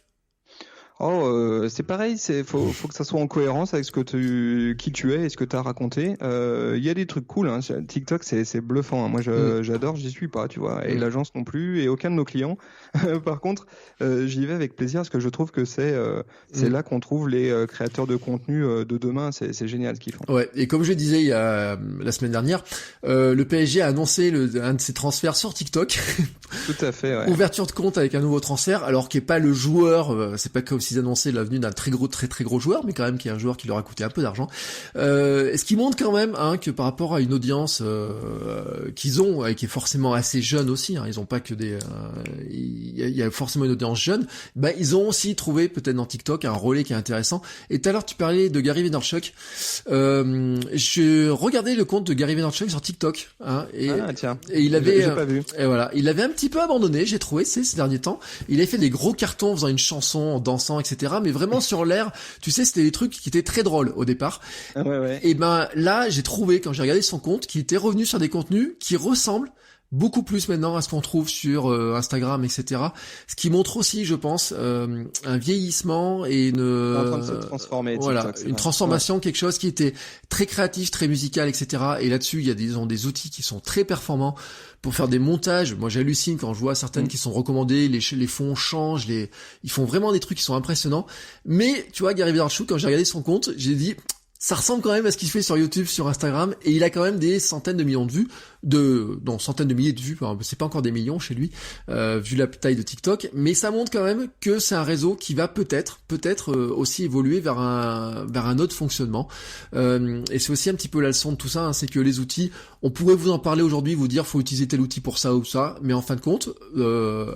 C'est pareil, faut que ça soit en cohérence avec qui tu es et ce que tu as raconté. Il y a des trucs cool, TikTok c'est bluffant, Moi j'adore, j'y suis pas, tu vois, et l'agence non plus et aucun de nos clients. Par contre, j'y vais avec plaisir parce que je trouve que c'est là qu'on trouve les créateurs de contenu de demain, c'est génial ce qu'ils font. Ouais, et comme je disais la semaine dernière, le PSG a annoncé un de ses transferts sur TikTok. Tout à fait, ouais. Ouverture de compte avec un nouveau transfert, alors qu'il n'est pas le joueur, c'est pas comme s'ils annonçaient la venue d'un très gros joueur, mais quand même qui est un joueur qui leur a coûté un peu d'argent. Ce qui montre quand même que par rapport à une audience qu'ils ont, et qui est forcément assez jeune aussi, ils ont pas que il y a forcément une audience jeune, ils ont aussi trouvé peut-être dans TikTok un relais qui est intéressant. Et tout à l'heure tu parlais de Gary Vaynerchuk. Je regardais le compte de Gary Vaynerchuk sur TikTok, et il avait j'ai pas vu. Et voilà, il avait un petit peu abandonné, j'ai trouvé, ces derniers temps. Il avait fait des gros cartons en faisant une chanson, en dansant, etc. Mais vraiment sur l'air, tu sais, c'était des trucs qui étaient très drôles au départ. Ouais. Et là, j'ai trouvé, quand j'ai regardé son compte, qu'il était revenu sur des contenus qui ressemblent beaucoup plus maintenant à ce qu'on trouve sur Instagram, etc. Ce qui montre aussi, je pense, un vieillissement et en train de se transformer. Voilà, une transformation, quelque chose qui était très créatif, très musical, etc. Et là-dessus, il y a des outils qui sont très performants pour faire des montages. Moi, j'hallucine quand je vois certaines qui sont recommandées, les fonds changent, ils font vraiment des trucs qui sont impressionnants. Mais, tu vois, Gary Vaynerchuk, quand j'ai regardé son compte, j'ai dit, ça ressemble quand même à ce qu'il fait sur YouTube, sur Instagram, et il a quand même des centaines de millions de vues, centaines de milliers de vues, c'est pas encore des millions chez lui, vu la taille de TikTok, mais ça montre quand même que c'est un réseau qui va peut-être aussi évoluer vers un autre fonctionnement. Et c'est aussi un petit peu la leçon de tout ça, c'est que les outils, on pourrait vous en parler aujourd'hui, vous dire faut utiliser tel outil pour ça ou ça, mais en fin de compte,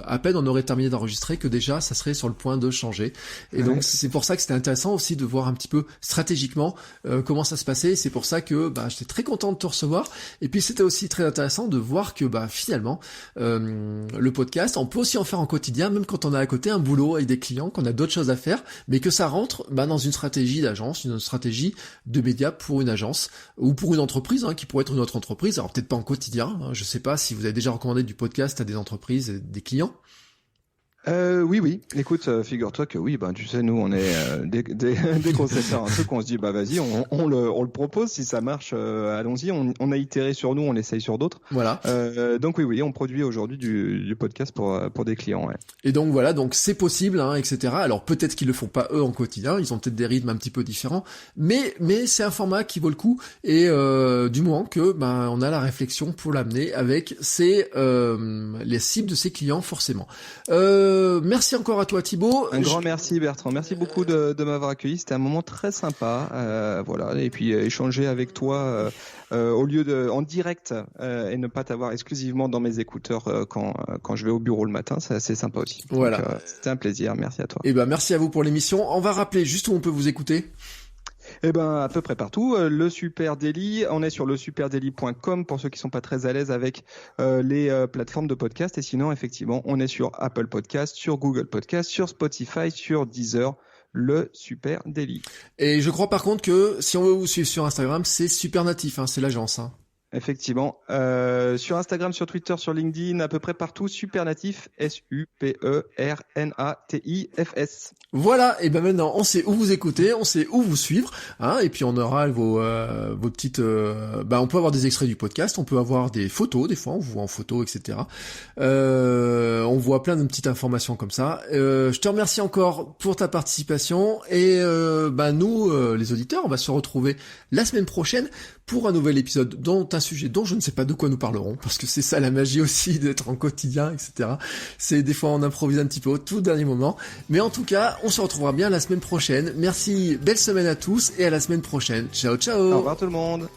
à peine on aurait terminé d'enregistrer que déjà ça serait sur le point de changer. Et donc c'est pour ça que c'était intéressant aussi de voir un petit peu stratégiquement comment ça se passait. C'est pour ça que j'étais très content de te recevoir. Et puis c'était aussi très intéressant de voir que finalement le podcast, on peut aussi en faire en quotidien, même quand on a à côté un boulot avec des clients, qu'on a d'autres choses à faire, mais que ça rentre dans une stratégie d'agence, une stratégie de médias pour une agence ou pour une entreprise, qui pourrait être une autre entreprise. Alors peut-être pas en quotidien. Je sais pas si vous avez déjà recommandé du podcast à des entreprises, et des clients. Oui. Écoute, figure-toi que oui, tu sais, nous, on est dès qu'on sait faire un truc, on se dit, vas-y, on le propose. Si ça marche, allons-y. On a itéré sur nous, on l'essaye sur d'autres. Voilà. Donc oui, on produit aujourd'hui du podcast pour des clients. Ouais. Et donc voilà, donc c'est possible, etc. Alors peut-être qu'ils le font pas eux en quotidien, ils ont peut-être des rythmes un petit peu différents, mais c'est un format qui vaut le coup. Et du moment que on a la réflexion pour l'amener avec les cibles de ses clients forcément. Merci encore à toi Thibaut. Un grand merci Bertrand, merci beaucoup de m'avoir accueilli, c'était un moment très sympa, voilà, et puis échanger avec toi au lieu en direct et ne pas t'avoir exclusivement dans mes écouteurs quand je vais au bureau le matin, c'est assez sympa aussi. Voilà. Donc, c'était un plaisir, merci à toi. Et merci à vous pour l'émission. On va rappeler juste où on peut vous écouter. Eh ben, à peu près partout. Le Super Daily, on est sur le superdaily.com pour ceux qui sont pas très à l'aise avec les plateformes de podcast. Et sinon, effectivement, on est sur Apple Podcast, sur Google Podcast, sur Spotify, sur Deezer. Le Super Daily. Et je crois par contre que si on veut vous suivre sur Instagram, c'est Super Natif, hein, c'est l'agence. Hein. Effectivement. Sur Instagram, sur Twitter, sur LinkedIn, à peu près partout, Supernatif, SUPERNATIFS. Voilà, et ben maintenant on sait où vous écouter, on sait où vous suivre, hein, et puis on aura vos petites... on peut avoir des extraits du podcast, on peut avoir des photos, des fois on vous voit en photo, etc. On voit plein de petites informations comme ça. Je te remercie encore pour ta participation, et nous, les auditeurs, on va se retrouver la semaine prochaine pour un nouvel épisode dont un sujet dont je ne sais pas de quoi nous parlerons, parce que c'est ça la magie aussi d'être en quotidien, etc. C'est des fois on improvise un petit peu au tout dernier moment, mais en tout cas, on se retrouvera bien la semaine prochaine. Merci, belle semaine à tous, et à la semaine prochaine. Ciao, ciao. Au revoir tout le monde.